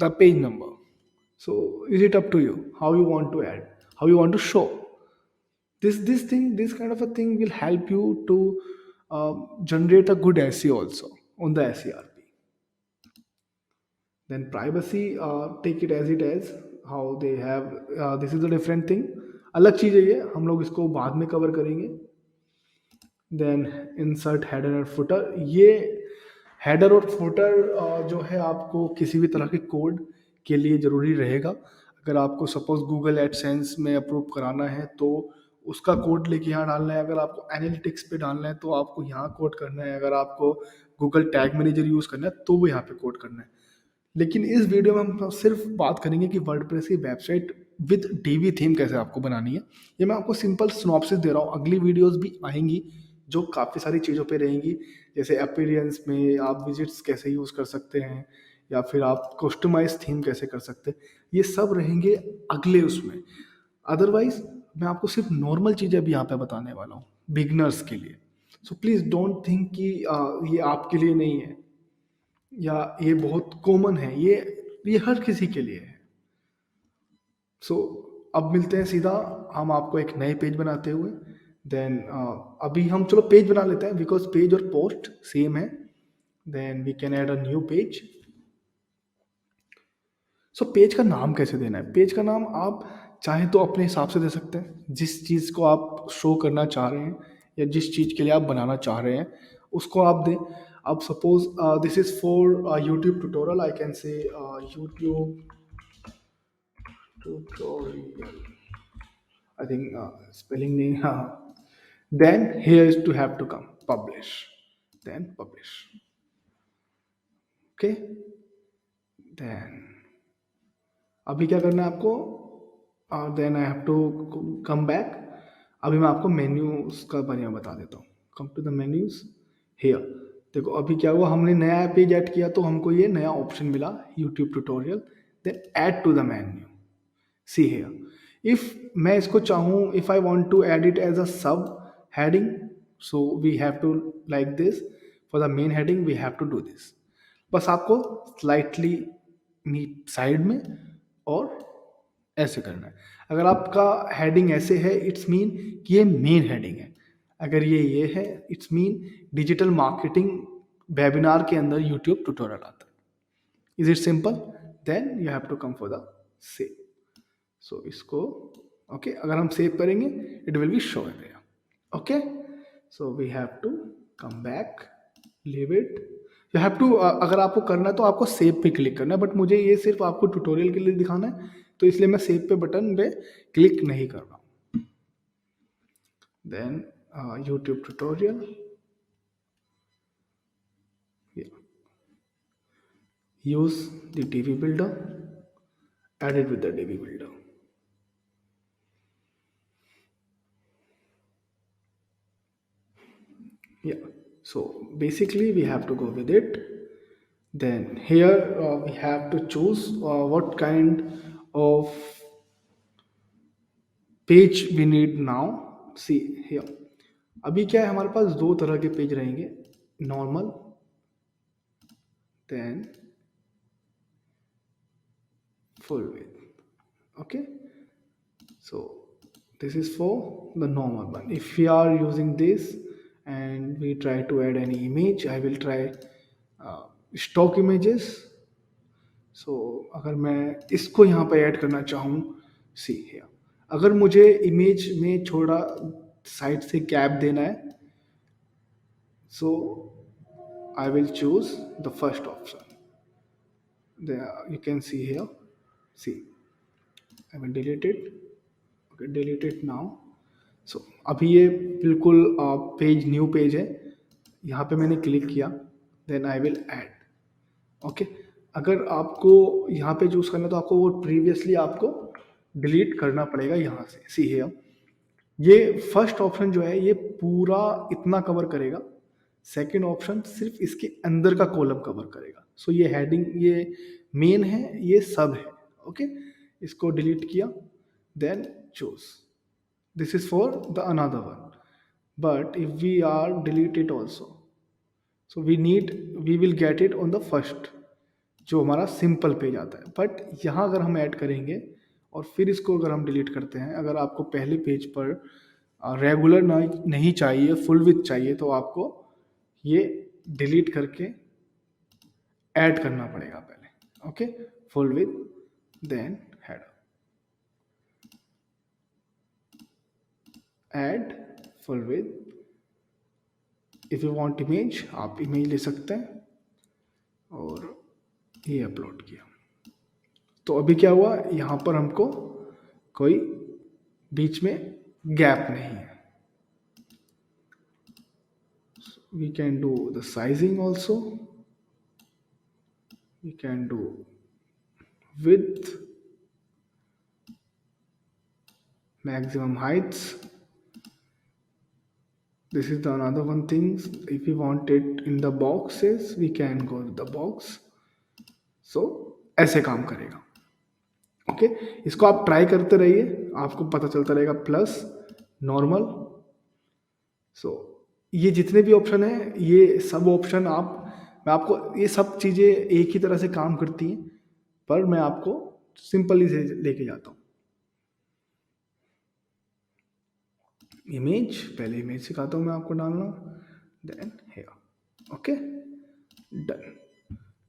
the page number. So is it up to you how you want to add, how you want to show this kind of a thing will help you to generate a good SEO also on the SERP. Then privacy, take it as it is, how they have, this is a different thing, अलग चीज़ है ये, हम लोग इसको बाद में cover करेंगे. Then insert header और फुटर. ये हेडर और फुटर जो है आपको किसी भी तरह के कोड के लिए ज़रूरी रहेगा. अगर आपको सपोज गूगल एडसेंस में अप्रूव कराना है तो उसका कोड लेके यहाँ डालना है. अगर आपको एनालिटिक्स पे डालना है तो आपको यहाँ कोड करना है. अगर आपको गूगल टैग मैनेजर यूज़ करना है तो वो यहाँ पे कोड करना है. लेकिन इस वीडियो में हम सिर्फ बात करेंगे कि वर्डप्रेस की वेबसाइट विद डीवी थीम कैसे आपको बनानी है. ये मैं आपको सिंपल सिनॉप्सिस दे रहा हूँ. अगली वीडियोस भी आएंगी जो काफ़ी सारी चीज़ों पे रहेंगी, जैसे अपीयरेंस में आप विजिट्स कैसे यूज़ कर सकते हैं या फिर आप कस्टमाइज थीम कैसे कर सकते हैं. ये सब रहेंगे अगले उसमें. अदरवाइज मैं आपको सिर्फ नॉर्मल चीज़ें अभी यहाँ पे बताने वाला हूँ बिगनर्स के लिए. सो प्लीज़ डोंट थिंक कि ये आपके लिए नहीं है या ये बहुत कॉमन है. ये हर किसी के लिए है. सो अब मिलते हैं सीधा हम आपको एक नए पेज बनाते हुए. देन अभी हम चलो पेज बना लेते हैं बिकॉज पेज और पोस्ट सेम है. Then we can add a new page. So page का नाम कैसे देना है. पेज का नाम आप चाहे तो अपने हिसाब से दे सकते हैं, जिस चीज़ को आप शो करना चाह रहे हैं या जिस चीज़ के लिए आप बनाना चाह रहे हैं उसको आप दें. अब suppose this is for YouTube tutorial, I can say YouTube tutorial. I think spelling name. Then here is to have to come publish. Then publish. Okay. Then अभी क्या करना है आपको. Then I have to come back. अभी मैं आपको menus का बारे में बता देता हूँ. Come to the menus here. देखो अभी क्या हुआ, हमने नया पेज ऐड किया तो हमको ये नया ऑप्शन मिला YouTube tutorial. Then add to the menu. See here if मैं इसको चाहूँ, if I want to add it as a sub heading, so we have to like this. For the main heading we have to do this. बस आपको slightly side में और ऐसे करना है. अगर आपका हेडिंग ऐसे है इट्स मीन कि ये मेन हेडिंग है. अगर ये है it's mean digital marketing webinar के अंदर यूट्यूब ट्यूटोरियल आता है. Is it simple. Then you have to come for the save. So इसको ओके अगर हम सेव करेंगे it will be show there. Okay so we have to come back, leave it. You have to अगर आपको करना है तो आपको सेव पे क्लिक करना है, बट मुझे ये सिर्फ आपको ट्यूटोरियल के लिए दिखाना है तो इसलिए मैं सेव पे बटन पे क्लिक नहीं कर रहा हूँ. Then YouTube tutorial, use the DB builder, add it with the DB builder. Yeah, so basically we have to go with it. Then here we have to choose what kind of page we need now. See here अभी क्या है, हमारे पास दो तरह के page रहेंगे, normal then full width. Okay, so this is for the normal one. If we are using this and we try to add any image, I will try stock images. So अगर मैं इसको यहाँ पे add करना चाहूँ, सी here अगर मुझे image में थोड़ा साइड से गैप देना है, so I will choose the first option. There you can see here. See, I will delete it. Okay, delete it now. So अभी ये बिल्कुल पेज न्यू पेज है. यहाँ पे मैंने क्लिक किया, then I will add. Okay अगर आपको यहाँ पे चूज करना है तो आपको वो प्रीवियसली आपको डिलीट करना पड़ेगा यहाँ से. सी हियर ये फर्स्ट ऑप्शन जो है ये पूरा इतना कवर करेगा, सेकंड ऑप्शन सिर्फ इसके अंदर का कॉलम कवर करेगा। सो ये हेडिंग, ये मेन है, ये सब है। ओके, इसको डिलीट किया, then choose, this is for the another one. But if we are delete it also, so we will get it on the first, जो हमारा सिंपल पेज आता है। बट यहाँ अगर हम ऐड करेंगे और फिर इसको अगर हम डिलीट करते हैं, अगर आपको पहले पेज पर रेगुलर नहीं चाहिए, फुल विथ चाहिए, तो आपको ये डिलीट करके ऐड करना पड़ेगा पहले। Okay, full width then header, add full width. If you want image, आप इमेज ले सकते हैं और ये अपलोड किया। तो अभी क्या हुआ, यहाँ पर हमको कोई बीच में गैप नहीं है। We can do the sizing also, we can do width, maximum heights. This is the another one thing. If we want it in the boxes, we can go with the box. So ऐसे काम करेगा। Okay, इसको आप try करते रहिए, आपको पता चलता रहेगा। प्लस, नॉर्मल, सो ये जितने भी ऑप्शन है, ये सब ऑप्शन मैं आपको ये सब चीज़ें एक ही तरह से काम करती हैं, पर मैं आपको सिंपली से लेके जाता हूँ। इमेज, पहले इमेज सिखाता हूँ मैं आपको डालना, देन हेयर। Okay, done.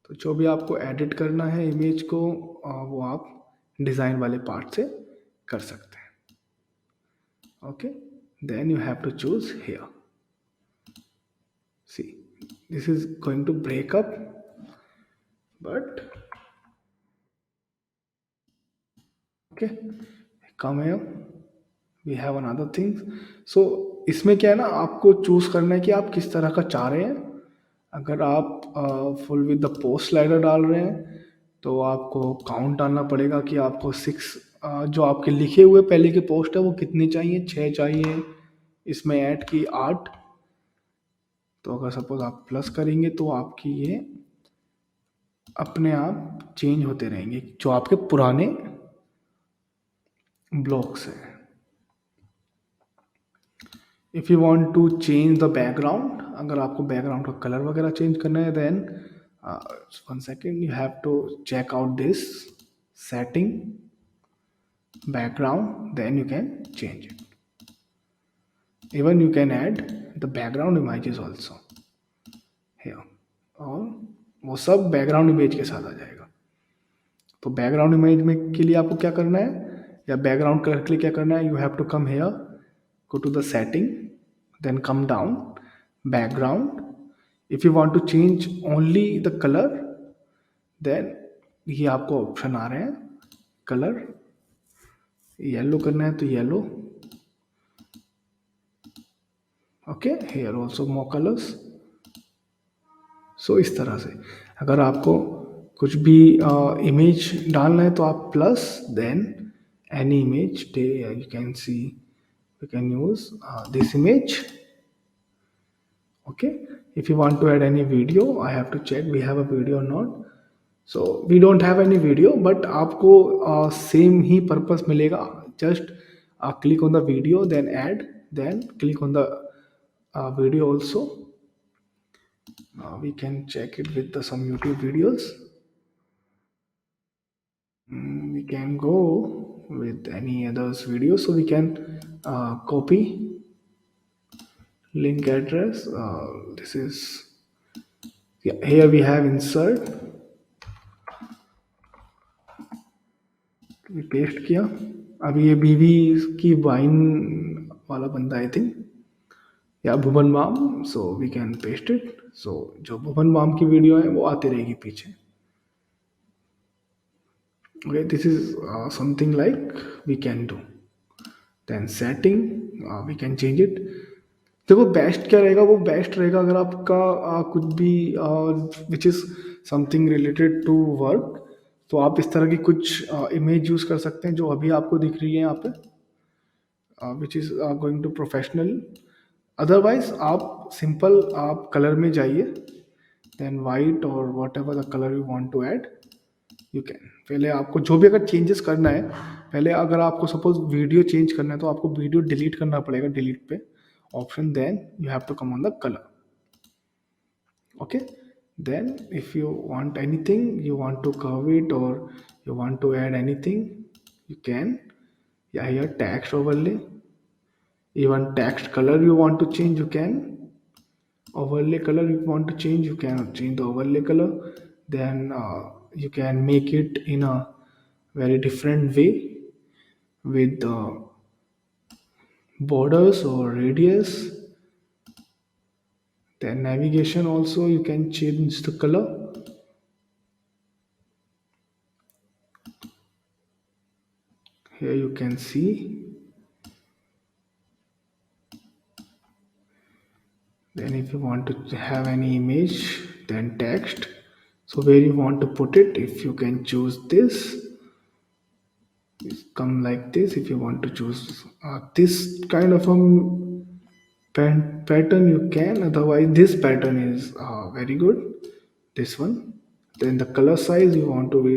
तो जो भी आपको एडिट करना है इमेज को, वो आप डिज़ाइन वाले पार्ट से कर सकते हैं। Okay, then you have to choose here. See, this is going to break up, but okay, come here, we have another thing. So इसमें क्या है ना, आपको चूज करना है कि आप किस तरह का चाह रहे हैं। अगर आप full with the post slider डाल रहे हैं, तो आपको काउंट डालना पड़ेगा कि आपको 6 जो आपके लिखे हुए पहले के पोस्ट है वो कितने चाहिए, 6 चाहिए, इसमें ऐड की 8। तो अगर सपोज आप प्लस करेंगे तो आपकी ये अपने आप चेंज होते रहेंगे, जो आपके पुराने ब्लॉक्स हैं। If you want to change the background, अगर आपको बैकग्राउंड का कलर वगैरह चेंज करना है, then 1 second, you have to check out this setting background, then you can change it. Even you can add the background images also here, और वो सब background image के साथ आ जाएगा। तो बैकग्राउंड इमेज में के लिए आपको क्या करना है, या बैकग्राउंड कलर के लिए क्या करना है, you have to come here, go to the setting, then come down, background. If you want to change only the color, then ये आपको ऑप्शन आ रहे हैं, कलर येलो करना है तो yellow. Okay, here also more colours. So इस तरह से अगर आपको कुछ भी इमेज डालना है तो आप plus, then any image, you can see, we can use this image. Okay, if you want to add any video, I have to check we have a video or not. So we don't have any video, but आपको same ही purpose मिलेगा। just click on the video, then add, then click on the video also. We can check it with some YouTube videos. We can go with any others video, so we can copy link address. This is, yeah, here we have insert, paste किया। अभी ये बीवी की wine वाला बंदा I think, या Bhuvan Bam, so we can paste it. So जो Bhuvan balm की वीडियो है वो आती रहेगी पीछे। Okay, this is something like we can do. Then setting, we can change it. देखो बेस्ट क्या रहेगा, वो बेस्ट रहेगा अगर आपका कुछ भी which is something related to work, तो आप इस तरह की कुछ इमेज यूज़ कर सकते हैं जो अभी आपको दिख रही है यहाँ पे। Which is going to professional. Otherwise आप सिंपल आप कलर में जाइए, देन वाइट और whatever the colour you want to add you can. पहले आपको जो भी अगर चेंजेस करना है, पहले अगर आपको सपोज वीडियो चेंज करना है तो आपको वीडियो डिलीट करना पड़ेगा, डिलीट पे option, then you have to come on the colour. Okay, then if you want anything, you want to curve it or you want to add anything, you can. Yeah, here text overlay, even text color you want to change, you can. Overlay color you want to change, you can change the overlay color. Then you can make it in a very different way with borders or radius. Then navigation also you can change the color. Here you can see. Then if you want to have any image, then text. So where you want to put it, if you can choose this, come like this. If you want to choose this kind of a pattern, you can. Otherwise, this pattern is very good. This one. Then the color size you want to be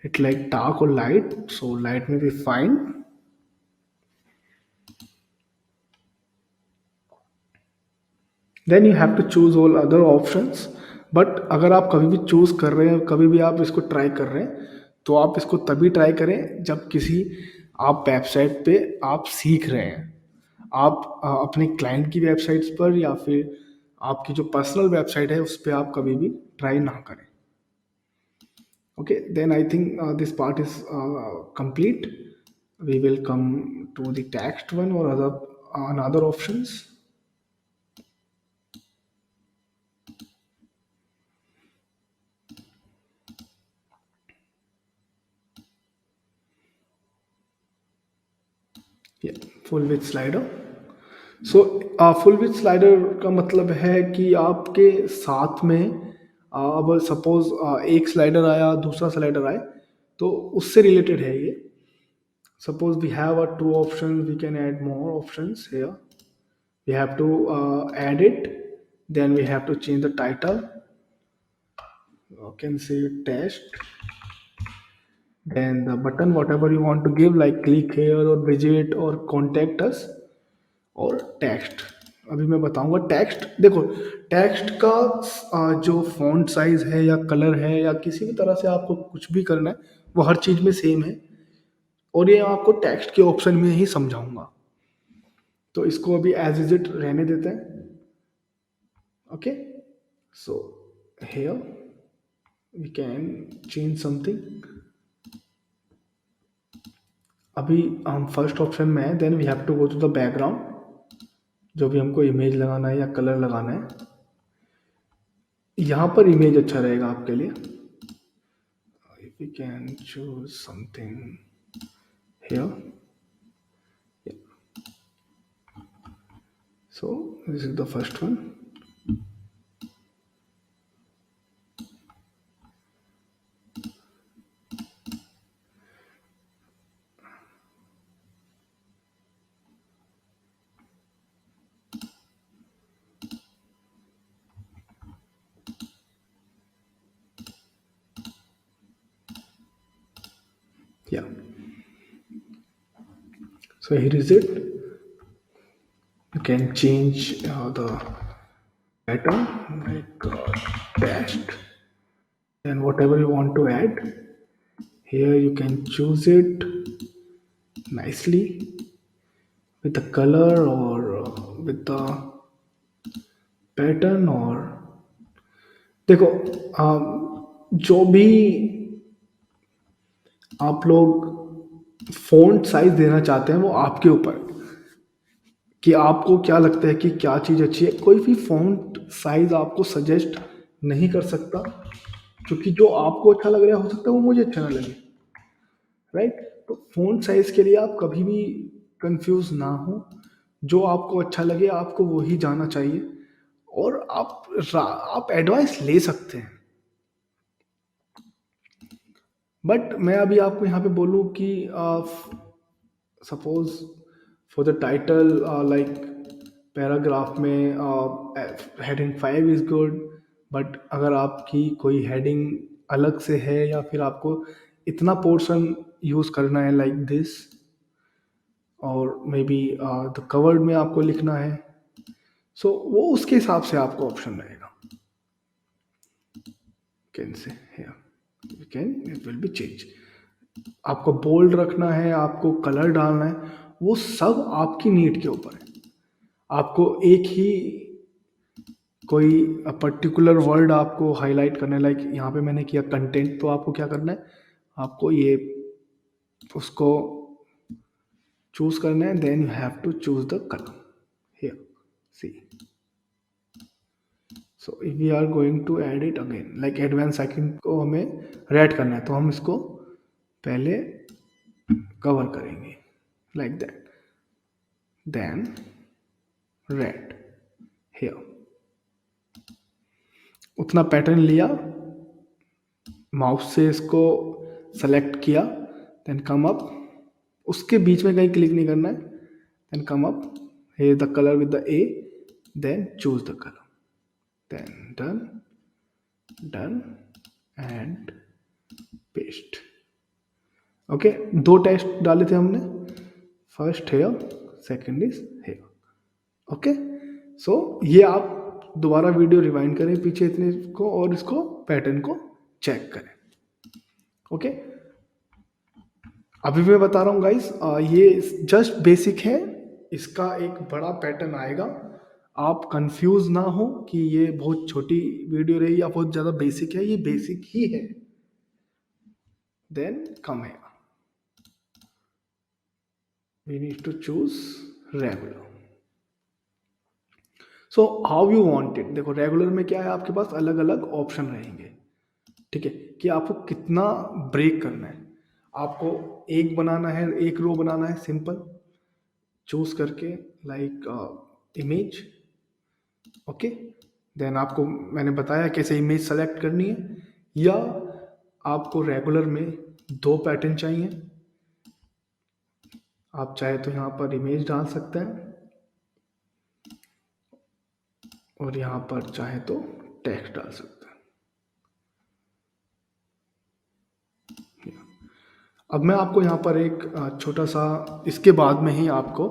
it like dark or light. So light may be fine. Then you have to choose all other options. But अगर आप कभी भी choose कर रहे हैं, कभी भी आप इसको ट्राई कर रहे हैं, तो आप इसको तभी ट्राई करें जब किसी आप वेबसाइट पे आप सीख रहे हैं। आप अपने क्लाइंट की वेबसाइट्स पर या फिर आपकी जो पर्सनल वेबसाइट है उस पर आप कभी भी ट्राई ना करें। Okay, then I think this part is complete. We will come to the text one और other options. Full with slider. So full with slider का मतलब है कि आपके साथ में अब सपोज एक स्लाइडर आया, दूसरा स्लाइडर आए, तो उससे रिलेटेड है ये। Suppose we have a two option, we can add more options here. We have to add it, then we have to change the title, can say test, then the button whatever you want to give like click here or visit or contact us और text. अभी मैं बताऊंगा text. देखो text का जो font size है या colour है या किसी भी तरह से आपको कुछ भी करना है वो हर चीज में सेम है, और ये आपको टेक्स्ट के ऑप्शन में ही समझाऊंगा। तो इसको अभी एज इज इट रहने देते हैं। Okay, so here we can change something. अभी हम फर्स्ट ऑप्शन में है, then we have to go to the background. जो भी हमको इमेज लगाना है या कलर लगाना है, यहाँ पर इमेज अच्छा रहेगा आपके लिए। If you can choose something here, so this is the first one. Yeah, so here is it. You can change the pattern like text, and whatever you want to add here you can choose it nicely with the color or with the pattern। और देखो जो भी आप लोग font size देना चाहते हैं वो आपके ऊपर है कि आपको क्या लगता है कि क्या चीज़ अच्छी है। कोई भी फ़ॉन्ट साइज आपको सजेस्ट नहीं कर सकता, क्योंकि जो आपको अच्छा लग रहा है हो सकता है वो मुझे अच्छा ना लगे, राइट। तो फ़ॉन्ट साइज के लिए आप कभी भी कंफ्यूज ना हो, जो आपको अच्छा लगे आपको वही जाना चाहिए, और आप एडवाइस ले सकते हैं। बट मैं अभी आपको यहाँ पे बोलूँ कि suppose for the title like paragraph में हेडिंग 5 इज गुड, बट अगर आपकी कोई हेडिंग अलग से है या फिर आपको इतना पोर्शन यूज करना है लाइक दिस, और मे बी द कवर्ड में आपको लिखना है, सो वो उसके हिसाब से आपको ऑप्शन रहेगा। Can say can it will B change. आपको बोल्ड रखना है, आपको कलर डालना है, वो सब आपकी नीड के ऊपर है। आपको एक ही कोई पर्टिकुलर वर्ड आपको हाईलाइट करना है, लाइक यहाँ पे मैंने किया कंटेंट, तो आपको क्या करना है, आपको ये उसको चूज करना है, then you have to choose the colour here, see. So if we are going to add it again, like advance second को हमें रेड करना है, तो हम इसको पहले कवर करेंगे like that, then red here. उतना पैटर्न लिया, माउस से इसको सेलेक्ट किया, देन कम अप, उसके बीच में कहीं क्लिक नहीं करना है, then come up, here the color with the A, then choose the color, then done and paste। Okay, दो टेस्ट डाले थे हमने, first here, second is here. Okay, so ये आप दोबारा वीडियो रिवाइंड करें पीछे इतने को, और इसको पैटर्न को चेक करें। ओके, अभी मैं बता रहा हूँ गाइस, ये जस्ट बेसिक है, इसका एक बड़ा पैटर्न आएगा। आप कंफ्यूज ना हो कि ये बहुत छोटी वीडियो रही या बहुत ज़्यादा बेसिक है, ये बेसिक ही है। देन कम है, we need to choose regular. So how you want it, देखो रेगुलर में क्या है, आपके पास अलग अलग ऑप्शन रहेंगे, ठीक है, कि आपको कितना ब्रेक करना है। आपको एक बनाना है, एक रो बनाना है सिंपल, चूज करके लाइक इमेज। ओके, देन आपको मैंने बताया कैसे इमेज सेलेक्ट करनी है, या आपको रेगुलर में दो पैटर्न चाहिए, आप चाहे तो यहाँ पर इमेज डाल सकते हैं, और यहाँ पर चाहे तो टेक्स्ट डाल सकते हैं। अब मैं आपको यहाँ पर एक छोटा सा, इसके बाद में ही आपको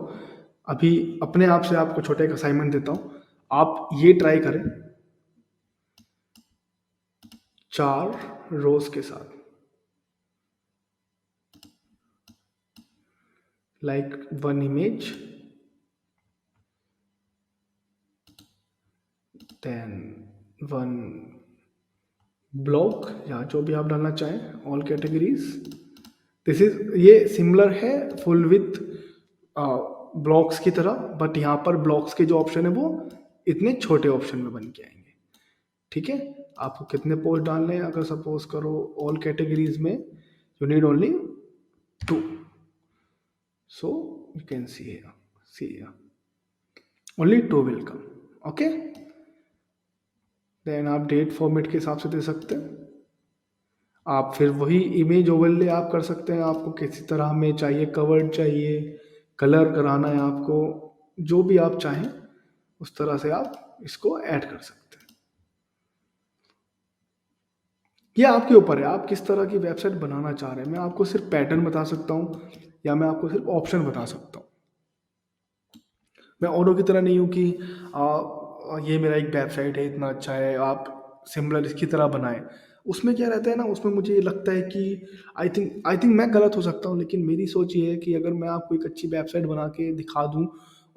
अभी अपने आप से आपको छोटा एक असाइनमेंट देता हूँ। आप ये ट्राई करें 4 रोज के साथ, लाइक 1 इमेज, देन 1 ब्लॉक, या जो भी आप डालना चाहें, ऑल कैटेगरीज। दिस इज, ये सिमिलर है फुल विथ ब्लॉक्स की तरह, बट यहाँ पर ब्लॉक्स के जो ऑप्शन है वो इतने छोटे ऑप्शन में बन के आएंगे। ठीक है, आपको कितने पोस्ट डालने हैं, अगर सपोज करो ऑल कैटेगरीज में you need only 2, so you can see only 2 will come. Okay, then आप डेट फॉर्मेट के हिसाब से दे सकते हैं। आप फिर वही इमेज ओवरले आप कर सकते हैं, आपको किसी तरह में चाहिए, कवर्ड चाहिए, कलर कराना है आपको, जो भी आप चाहें उस तरह से आप इसको ऐड कर सकते हैं। ये आपके ऊपर है, आप किस तरह की वेबसाइट बनाना चाह रहे हैं। मैं आपको सिर्फ पैटर्न बता सकता हूँ, या मैं आपको सिर्फ ऑप्शन बता सकता हूँ। मैं औरों की तरह नहीं हूँ कि ये मेरा एक वेबसाइट है, इतना अच्छा है, आप सिमिलर इसकी तरह बनाएं। उसमें क्या रहता है ना, उसमें मुझे ये लगता है कि आई थिंक मैं गलत हो सकता हूँ, लेकिन मेरी सोच ये है कि अगर मैं आपको एक अच्छी वेबसाइट बना के दिखा दूँ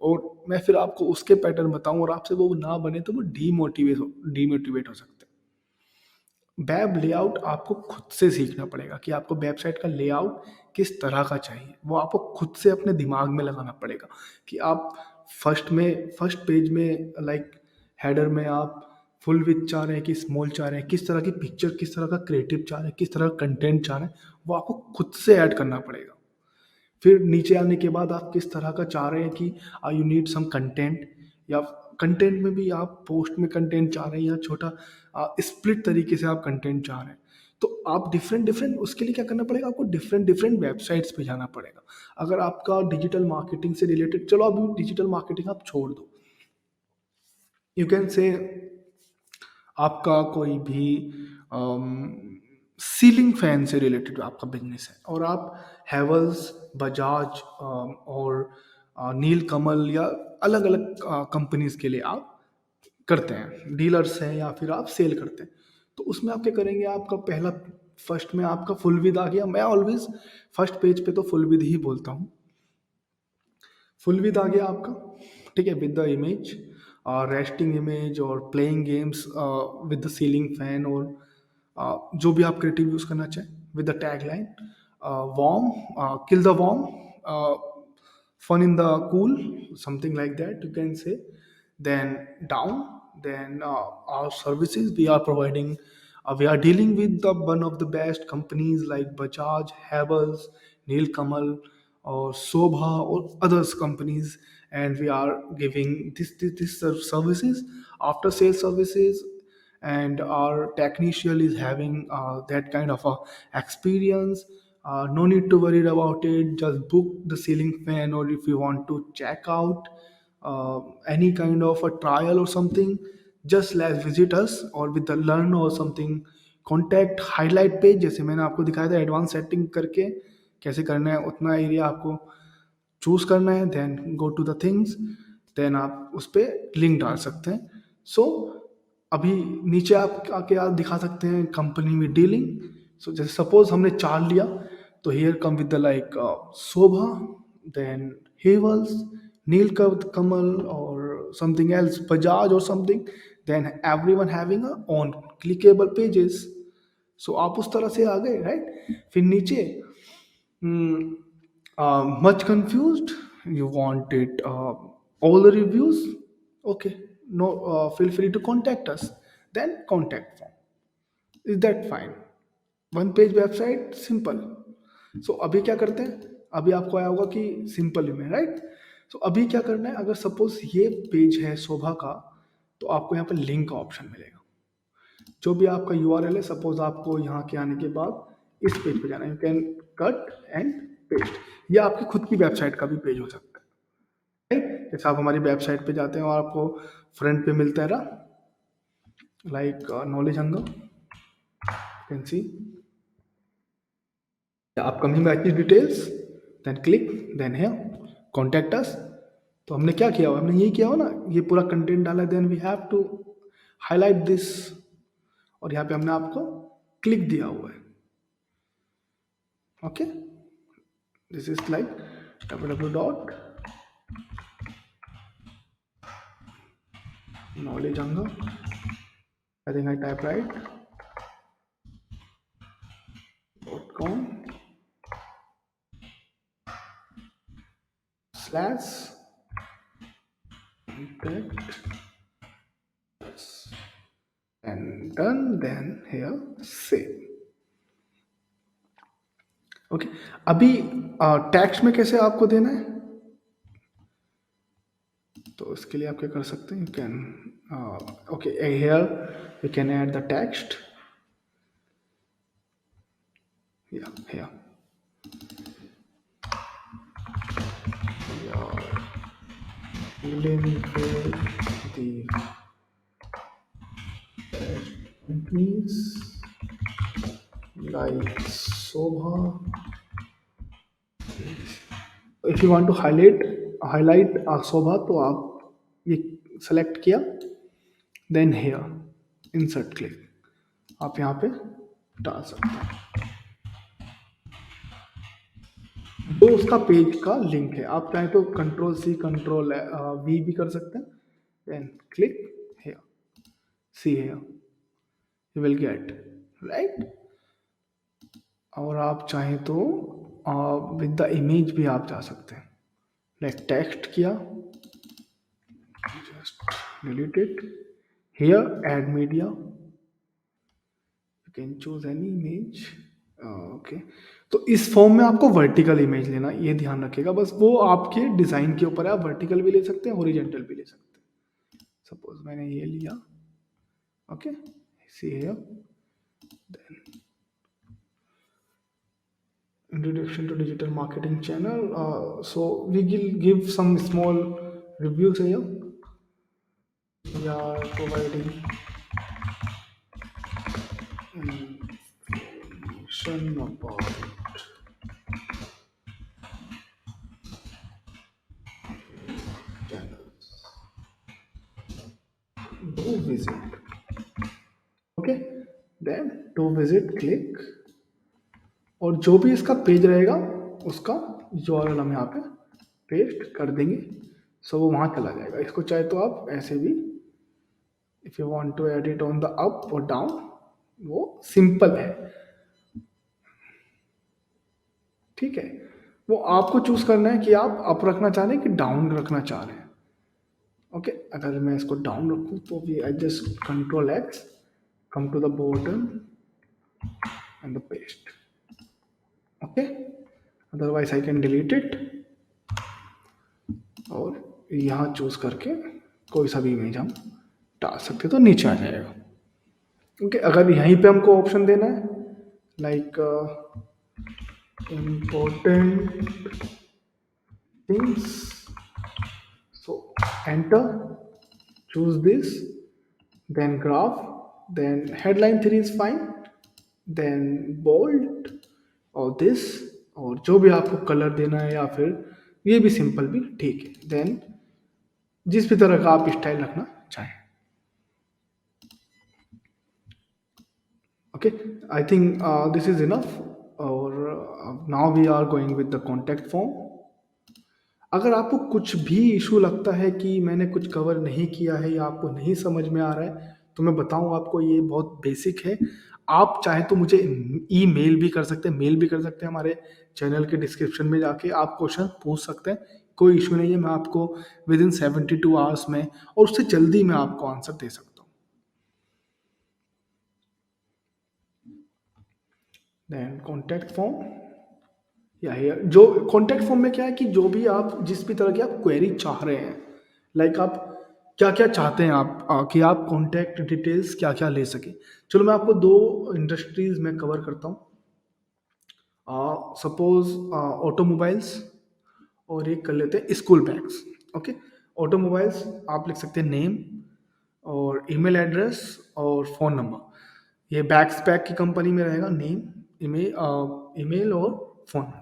और मैं फिर आपको उसके पैटर्न बताऊँ और आपसे वो ना बने, तो वो डीमोटिवेट हो सकते हैं। वेब लेआउट आपको खुद से सीखना पड़ेगा कि आपको वेबसाइट का लेआउट किस तरह का चाहिए, वो आपको खुद से अपने दिमाग में लगाना पड़ेगा कि आप फर्स्ट पेज में लाइक हेडर में आप फुल विथ चाह रहे हैं कि स्मॉल चाह रहे हैं, किस तरह की पिक्चर, किस तरह का क्रिएटिव चाह रहे हैं, किस तरह का कंटेंट चाह रहे हैं, वो आपको खुद से ऐड करना पड़ेगा। फिर नीचे आने के बाद आप किस तरह का चाह रहे हैं कि यू नीड सम कंटेंट, या कंटेंट में भी आप पोस्ट में कंटेंट चाह रहे हैं, या छोटा स्प्लिट तरीके से आप कंटेंट चाह रहे हैं, तो आप डिफरेंट डिफरेंट उसके लिए क्या करना पड़ेगा, आपको डिफरेंट डिफरेंट वेबसाइट्स पे जाना पड़ेगा। अगर आपका डिजिटल मार्केटिंग से रिलेटेड, चलो अभी डिजिटल मार्केटिंग आप छोड़ दो, यू कैन से आपका कोई भी सीलिंग फैन से रिलेटेड आपका बिजनेस है और आप हैवल्स, बजाज और नील कमल या अलग अलग कंपनीज के लिए आप करते हैं, डीलर्स हैं या फिर आप सेल करते हैं। तो उसमें आप क्या करेंगे, आपका पहला फर्स्ट में आपका फुल विद आ गया। मैं ऑलवेज फर्स्ट पेज पे तो फुल विद ही बोलता हूँ। फुल विद आ गया आपका, ठीक है, with the image, resting image और playing games with the ceiling fan, और जो भी आप क्रिएटिव यूज करना चाहें, with the tag line warm, kill the warm, uh, fun in the cool, something like that you can say. Then down, then our services we are providing, we are dealing with the one of the best companies like Bajaj, Havels, Neil Kamal or Sobha or others companies, and we are giving this services, after sales services, and our technician is having that kind of a experience. No need to worry about it, just book the ceiling fan, or if you want to check out any kind of a trial or something, just let's visit us, or with the learn or something, contact highlight page, जैसे मैंने आपको दिखाया था advance setting करके कैसे करना है, उतना एरिया आपको चूज करना है, then go to the things, then आप उस पर लिंक डाल सकते हैं। सो अभी नीचे आप आके आप दिखा सकते हैं कंपनी में डीलिंग। सो जैसे सपोज हमने चार लिया, तो here come with the like Shobha, then Havells, Nilkamal और समथिंग एल्स, बजाज और something, then everyone having a own clickable pages. So आप उस तरह से आ गए, राइट। फिर नीचे much confused, you want it all the reviews, okay, no, feel free to contact us, then contact form, is that fine, one page website simple. So अभी क्या करते हैं, अभी आपको आया होगा कि सिंपल में, राइट। सो अभी क्या करना है, अगर सपोज ये पेज है शोभा का, तो आपको यहाँ पर लिंक का ऑप्शन मिलेगा। जो भी आपका यूआरएल है, सपोज आपको यहाँ के आने के बाद इस पेज पे जाना है, you can cut and paste, या आपकी खुद की वेबसाइट का भी पेज हो सकता है, राइट। जैसे आप हमारी वेबसाइट पे जाते हैं और आपको फ्रंट पे मिलता है रहा like Knowledge Hunger, can see upcoming batches details, then click, then है कॉन्टैक्ट अस। तो हमने क्या किया हुआ, हमने ये किया हो ना, ये पूरा कंटेंट डाला, then we have to highlight this, और यहाँ पे हमने आपको क्लिक दिया हुआ है, okay. This is like www.knowledgehunger, I think I type right, .com slash contact us, and done, then here save, okay. अभी टैक्स में कैसे आपको देना है, तो उसके लिए आप क्या कर सकते हैं, you can okay, here we can add the text, या here dealing with the companies like Sobha. If you want to highlight Sobha, तो आप ये सेलेक्ट किया, देन हेयर इंसर्ट क्लिक, आप यहाँ पे डाल सकते हैं तो उसका पेज का लिंक है। आप चाहे तो कंट्रोल सी कंट्रोल वी भी कर सकते हैं, then click here, see here, you will get, right. और आप चाहें तो विद द इमेज भी आप जा सकते हैं, लाइक टेक्स्ट किया, just delete it, here add media, you can choose any image, okay. तो इस फॉर्म में आपको वर्टिकल इमेज लेना, ये ध्यान रखिएगा, बस वो आपके डिज़ाइन के ऊपर है, आप वर्टिकल भी ले सकते हैं, हॉरिजॉन्टल भी ले सकते हैं। सपोज मैंने ये लिया, okay, see here, then Introduction to digital marketing channel. So we will give some small reviews here. We are providing information about channels. Do visit. Okay. Then to visit click, और जो भी इसका page रहेगा उसका URL हम यहाँ पे paste कर देंगे। सो वो वहाँ चला जाएगा। इसको चाहे तो आप ऐसे भी, if you want to edit on the up और डाउन, वो सिंपल है। ठीक है, वो आपको चूज करना है कि आप अप रखना चाह रहे हैं कि डाउन रखना चाह रहे हैं। ओके, अगर मैं इसको डाउन रखूँ तो we I just control X, come to the bottom and the paste. Okay, otherwise I can delete it और यहाँ चूज करके कोई सा भी इमेज हम डाल सकते तो नीचे आ जाएगा। ओके, अगर यहीं पे हमको ऑप्शन देना है like important things, so enter, choose this, then graph, then headline 3 is fine, then bold और this, और जो भी आपको कलर देना है या फिर ये भी सिंपल भी ठीक है। देन जिस भी तरह का आप स्टाइल रखना चाहें। Okay, I think this is enough. और now we are going with the contact form. अगर आपको कुछ भी इशू लगता है कि मैंने कुछ कवर नहीं किया है या आपको नहीं समझ में आ रहा है, तो मैं बताऊं आपको, ये बहुत बेसिक है। आप चाहे तो मुझे ईमेल भी कर सकते हैं, मेल भी कर सकते हैं। हमारे चैनल के डिस्क्रिप्शन में जाके आप क्वेश्चन पूछ सकते हैं, कोई इशू नहीं है। मैं आपको विद इन 72 आवर्स में और उससे जल्दी मैं आपको आंसर दे सकता हूँ। देन कॉन्टैक्ट फॉर्म, या जो कॉन्टैक्ट फॉर्म में क्या है कि जो भी आप जिस भी तरह की आप क्वेरी चाह रहे हैं, लाइक आप क्या क्या चाहते हैं आप कि आप कॉन्टैक्ट डिटेल्स क्या क्या ले सके। चलो मैं आपको दो इंडस्ट्रीज में कवर करता हूँ। सपोज ऑटोमोबाइल्स और एक कर लेते हैं स्कूल बैग्स। ओके, ऑटोमोबाइल्स आप लिख सकते हैं नेम और ईमेल एड्रेस और फ़ोन नंबर। ये बैग्स पैक की कंपनी में रहेगा, नेम, ईमेल और phone.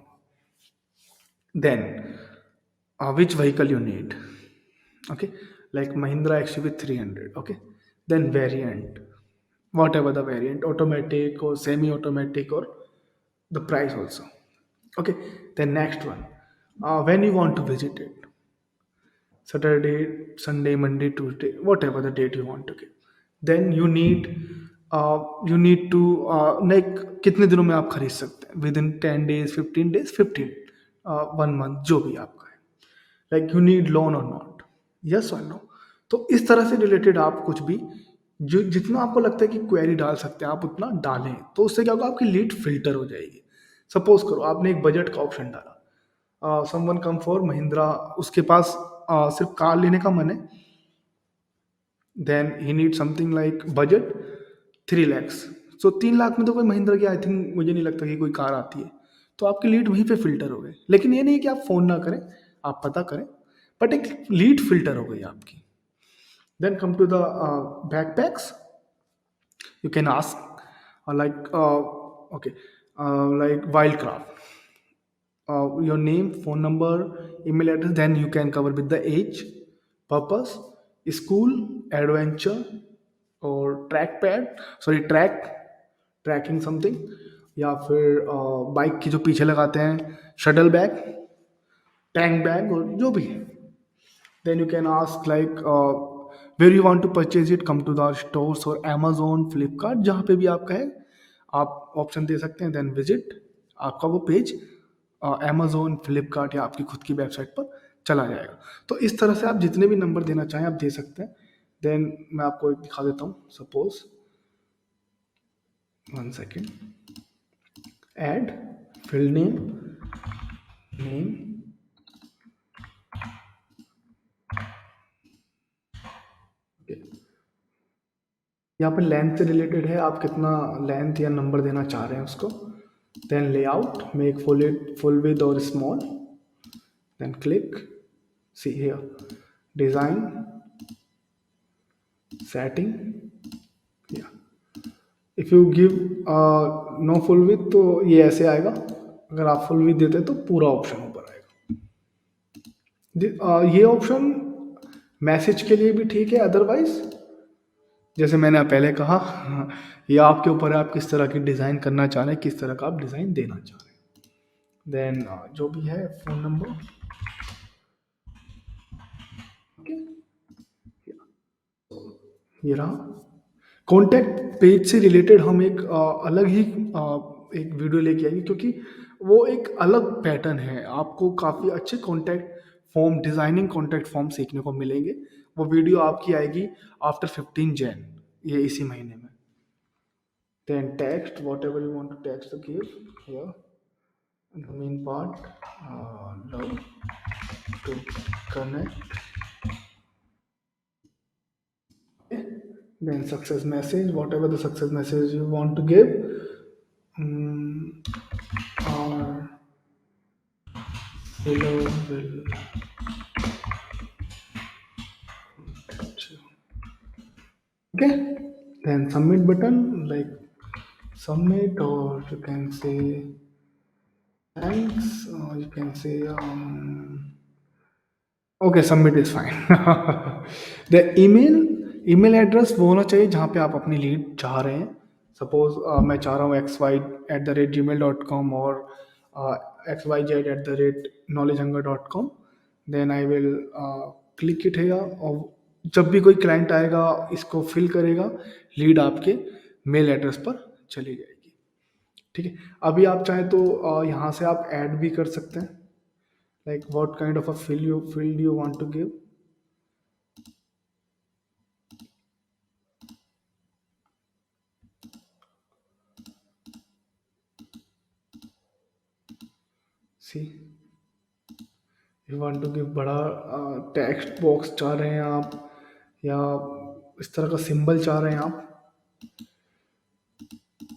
Then which vehicle you need, okay, like Mahindra XUV 300, okay. Then variant, whatever the variant, automatic or semi automatic, or the price also, okay. Then next one, when you want to visit it, Saturday, Sunday, Monday, Tuesday, whatever the date you want to give. Then you need to like कितने दिनों में आप खरीद सकते हैं, with in 10 days, 15 days, 15, 1 month, जो भी आपका है। लाइक यू नीड लोन और नॉट, यस और नो। तो इस तरह से रिलेटेड आप कुछ भी जो जितना आपको लगता है कि क्वेरी डाल सकते हैं आप उतना डालें, तो उससे क्या होगा, आपकी लीड फिल्टर हो जाएगी। सपोज करो आपने एक बजट का ऑप्शन डाला, समवन कम फॉर महिंद्रा, उसके पास सिर्फ कार लेने का मन है, then he need something like budget 3 lakhs। So 3 lakh में तो कोई महिंद्रा की आई थिंक मुझे नहीं लगता कि कोई कार आती है। तो आपकी लीड वहीं पे फिल्टर हो गई। लेकिन ये नहीं है कि आप फ़ोन ना करें, आप पता करें, बट एक लीड फिल्टर हो गई आपकी। Then come to the backpacks, you can ask okay, like wildcraft, your name, phone number, email address. Then you can cover with the age, purpose, school, adventure, और track pad, sorry trekking something, या फिर bike की जो पीछे लगाते हैं shuttle bag, tank bag, और जो भी है। Then you can ask like where you want to purchase it, come to the stores or Amazon, Flipkart, जहाँ पे भी आपका है आप ऑप्शन दे सकते हैं। देन विजिट, आपका वो पेज Amazon, फ्लिपकार्ट या आपकी खुद की वेबसाइट पर चला जाएगा। तो इस तरह से आप जितने भी नंबर देना चाहें आप दे सकते हैं। देन मैं आपको एक दिखा देता हूँ। Suppose 1 second, add field name, यहाँ पे लेंथ से रिलेटेड है, आप कितना लेंथ या नंबर देना चाह रहे हैं उसको। Then layout, make full width or small. Then click. See here, design, setting. Yeah. If you give no full width तो ये ऐसे आएगा, अगर आप फुल विथ देते हैं तो पूरा ऑप्शन ऊपर आएगा। ये ऑप्शन मैसेज के लिए भी ठीक है, अदरवाइज जैसे मैंने पहले कहा, ये आपके ऊपर है, आप किस तरह की डिज़ाइन करना चाह रहे हैं, किस तरह का आप डिज़ाइन देना चाह रहे हैं। देन जो भी है फ़ोन नंबर, ओके, ये रहा। कॉन्टैक्ट पेज से रिलेटेड हम एक अलग ही एक वीडियो लेके आएंगे, क्योंकि वो एक अलग पैटर्न है, आपको काफ़ी अच्छे contact form, designing contact form सीखने को मिलेंगे। वो वीडियो आपकी आएगी आफ्टर 15 जैन, ये इसी महीने में। Then text, whatever you want to text give here, the main part, love to connect. Then success message, whatever the success message you want to give, or hello will contact you. Okay, then submit button, like submit, or you can say thanks, or you can say okay, submit is fine. The email address वो होना चाहिए जहाँ पे आप अपनी lead चाह रहे हैं। सपोज मैं चाह रहा हूँ xy@gmail.com और xyz@knowledgehunger.com। Then I will click it है, और जब भी कोई क्लाइंट आएगा इसको फिल करेगा, लीड आपके मेल एड्रेस पर चली जाएगी। ठीक है, अभी आप चाहें तो यहाँ से आप ऐड भी कर सकते हैं, like what kind of a field you want to give. See, you want to give बड़ा टेक्स्ट बॉक्स चाह रहे हैं आप, या इस तरह का सिंबल चाह रहे हैं आप,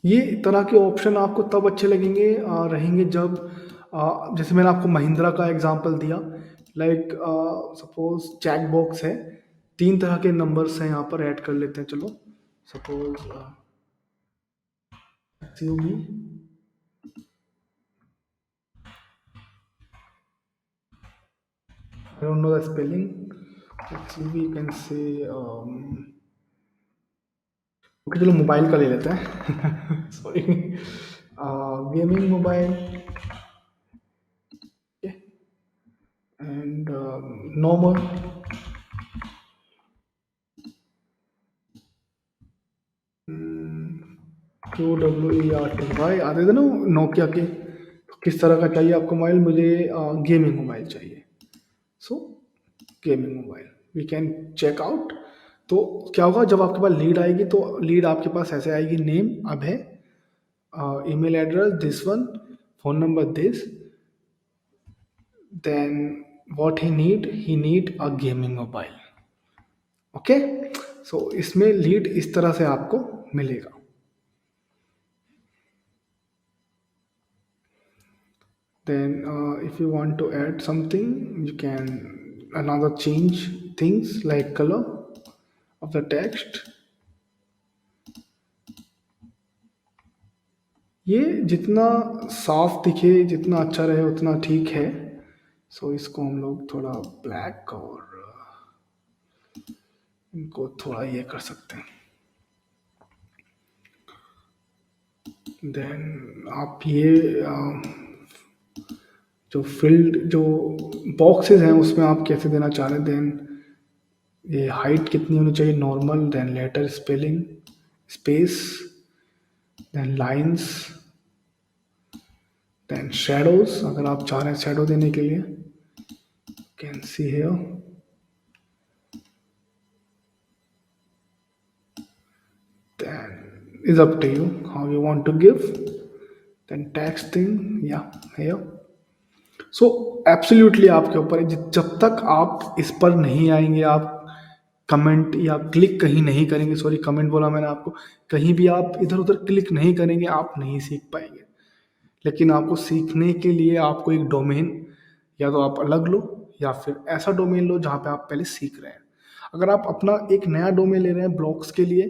ये तरह के ऑप्शन आपको तब अच्छे लगेंगे रहेंगे जब जैसे मैंने आपको महिंद्रा का एग्जांपल दिया, लाइक सपोज चेक बॉक्स है, 3 तरह के नंबर्स हैं, यहाँ पर ऐड कर लेते हैं। चलो suppose SUV, I don't know the spelling. SUV you can say okay, चलो मोबाइल का ले लेते हैं। Sorry, gaming mobile and normal, QWERTY आते थे ना नोकिया के। किस तरह का चाहिए आपको मोबाइल? मुझे गेमिंग मोबाइल चाहिए। So gaming mobile we can check out. तो क्या होगा, जब आपके पास लीड आएगी तो लीड आपके पास ऐसे आएगी, नेम अब है, email address this one, phone number this, then what he need a gaming mobile. Okay, so इसमें लीड इस तरह से आपको मिलेगा। Then if you want to add something, you can another change things like color of the text। ये जितना साफ दिखे, जितना अच्छा रहे उतना ठीक है। सो इसको हम लोग थोड़ा ब्लैक और इनको थोड़ा ये कर सकते हैं। देन आप ये जो फील्ड, जो बॉक्सेस हैं उसमें आप कैसे देना चाह रहे हैं। देन ये हाइट कितनी होनी चाहिए, normal, then letter spelling, space, then lines, then shadows, अगर आप चाह रहे हैं शेडो देने के लिए, can see here. Then is up to you how you want to give. Then texting, yeah, here. So absolutely आपके ऊपर है, जब तक आप इस पर नहीं आएंगे, आप कमेंट या क्लिक कहीं नहीं करेंगे, सॉरी कमेंट बोला मैंने आपको, कहीं भी आप इधर उधर क्लिक नहीं करेंगे, आप नहीं सीख पाएंगे। लेकिन आपको सीखने के लिए आपको एक डोमेन या तो आप अलग लो या फिर ऐसा डोमेन लो जहाँ पे आप पहले सीख रहे हैं। अगर आप अपना एक नया डोमेन ले रहे हैं ब्लॉग्स के लिए,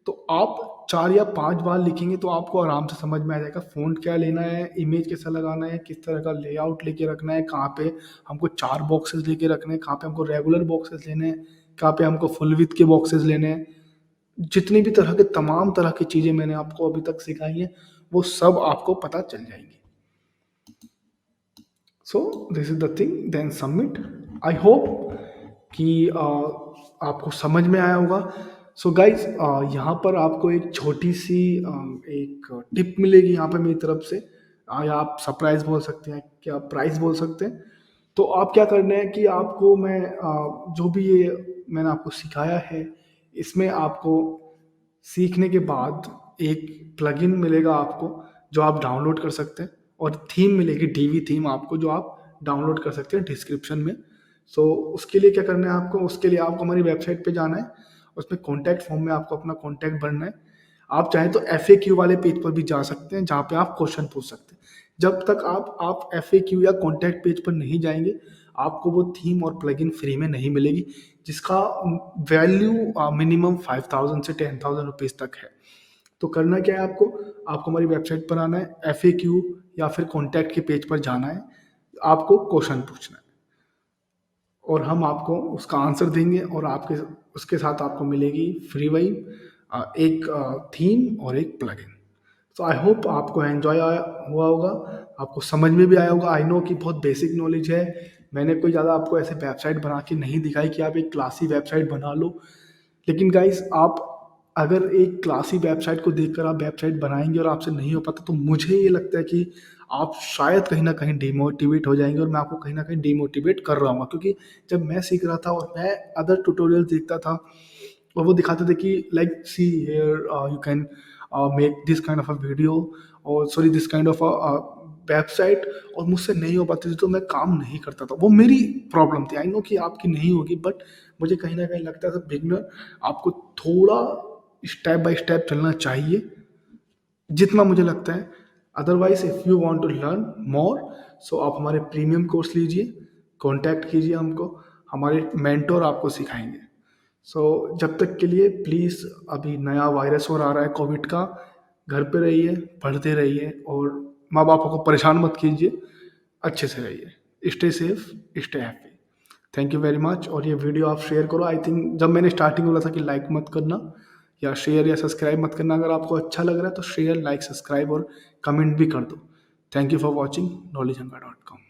तो आप 4 या 5 बार लिखेंगे तो आपको आराम से समझ में आ जाएगा फ़ॉन्ट क्या लेना है, इमेज कैसा लगाना है, किस तरह का लेआउट लेके रखना है, कहाँ पे हमको 4 बॉक्सेस लेके रखने हैं, कहाँ पे हमको रेगुलर बॉक्सेस लेने हैं, कहाँ पे हमको फुल विड्थ के बॉक्सेस लेने हैं। जितनी भी तरह के तमाम तरह की चीज़ें मैंने आपको अभी तक सिखाई हैं, वो सब आपको पता चल जाएंगी। So this is the thing, then submit. I hope कि आपको समझ में आया होगा। सो गाइज, यहाँ पर आपको एक छोटी सी एक टिप मिलेगी यहाँ पर मेरी तरफ से, या आप सरप्राइज बोल सकते हैं, क्या प्राइस बोल सकते हैं। तो आप क्या करना है कि आपको मैं जो भी ये मैंने आपको सिखाया है, इसमें आपको सीखने के बाद एक प्लगइन मिलेगा आपको, जो आप डाउनलोड कर सकते हैं, और थीम मिलेगी, डीवी थीम आपको, जो आप डाउनलोड कर सकते हैं डिस्क्रिप्शन में। सो उसके लिए क्या करना है आपको, उसके लिए आपको हमारी वेबसाइट पे जाना है, उसमें कॉन्टैक्ट फॉर्म में आपको अपना कॉन्टैक्ट भरना है। आप चाहें तो FAQ वाले पेज पर भी जा सकते हैं, जहाँ पे आप क्वेश्चन पूछ सकते हैं। जब तक आप FAQ या कॉन्टैक्ट पेज पर नहीं जाएंगे, आपको वो थीम और प्लगइन फ्री में नहीं मिलेगी, जिसका वैल्यू मिनिमम 5,000 से 10,000 रुपीज़ तक है। तो करना क्या है आपको, आपको हमारी वेबसाइट पर आना है, FAQ या फिर कॉन्टैक्ट के पेज पर जाना है, आपको क्वेश्चन पूछना है, और हम आपको उसका आंसर देंगे, और आपके उसके साथ आपको मिलेगी फ्री वही एक थीम और एक प्लगइन। तो आई होप आपको एंजॉय हुआ होगा, आपको समझ में भी आया होगा। आई नो कि बहुत बेसिक नॉलेज है, मैंने कोई ज़्यादा आपको ऐसे वेबसाइट बना के नहीं दिखाई कि आप एक क्लासी वेबसाइट बना लो। लेकिन गाइस, आप अगर एक क्लासी वेबसाइट को देखकर आप वेबसाइट बनाएंगे और आपसे नहीं हो पाता, तो मुझे ये लगता है कि आप शायद कहीं ना कहीं डिमोटिवेट हो जाएंगे, और मैं आपको कहीं ना कहीं डिमोटिवेट कर रहा हूँ, क्योंकि जब मैं सीख रहा था और मैं अदर ट्यूटोरियल देखता था, और वो दिखाते थे कि like see here you can make this kind of a video, और sorry this kind of a website, और मुझसे नहीं हो पाती थी, तो मैं काम नहीं करता था। वो मेरी प्रॉब्लम थी। आई नो कि आपकी नहीं होगी, बट मुझे कहीं ना कहीं लगता था बिगनर आपको थोड़ा स्टेप बाय स्टेप चलना चाहिए, जितना मुझे लगता है। Otherwise if you want to learn more, so आप हमारे प्रीमियम कोर्स लीजिए, कांटेक्ट कीजिए हमको, हमारे मेंटोर आपको सिखाएंगे। जब तक के लिए प्लीज़, अभी नया वायरस और आ रहा है कोविड का, घर पे रहिए, पढ़ते रहिए, और माँ बापों को परेशान मत कीजिए, अच्छे से रहिए, stay safe, stay happy. Thank you very much. और ये वीडियो आप शेयर करो। आई थिंक जब मैंने स्टार्टिंग बोला था कि लाइक मत करना या शेयर या सब्सक्राइब मत करना, अगर आपको अच्छा लग रहा है तो शेयर, लाइक, सब्सक्राइब और कमेंट भी कर दो। Thank you for watching knowledgeanga.com।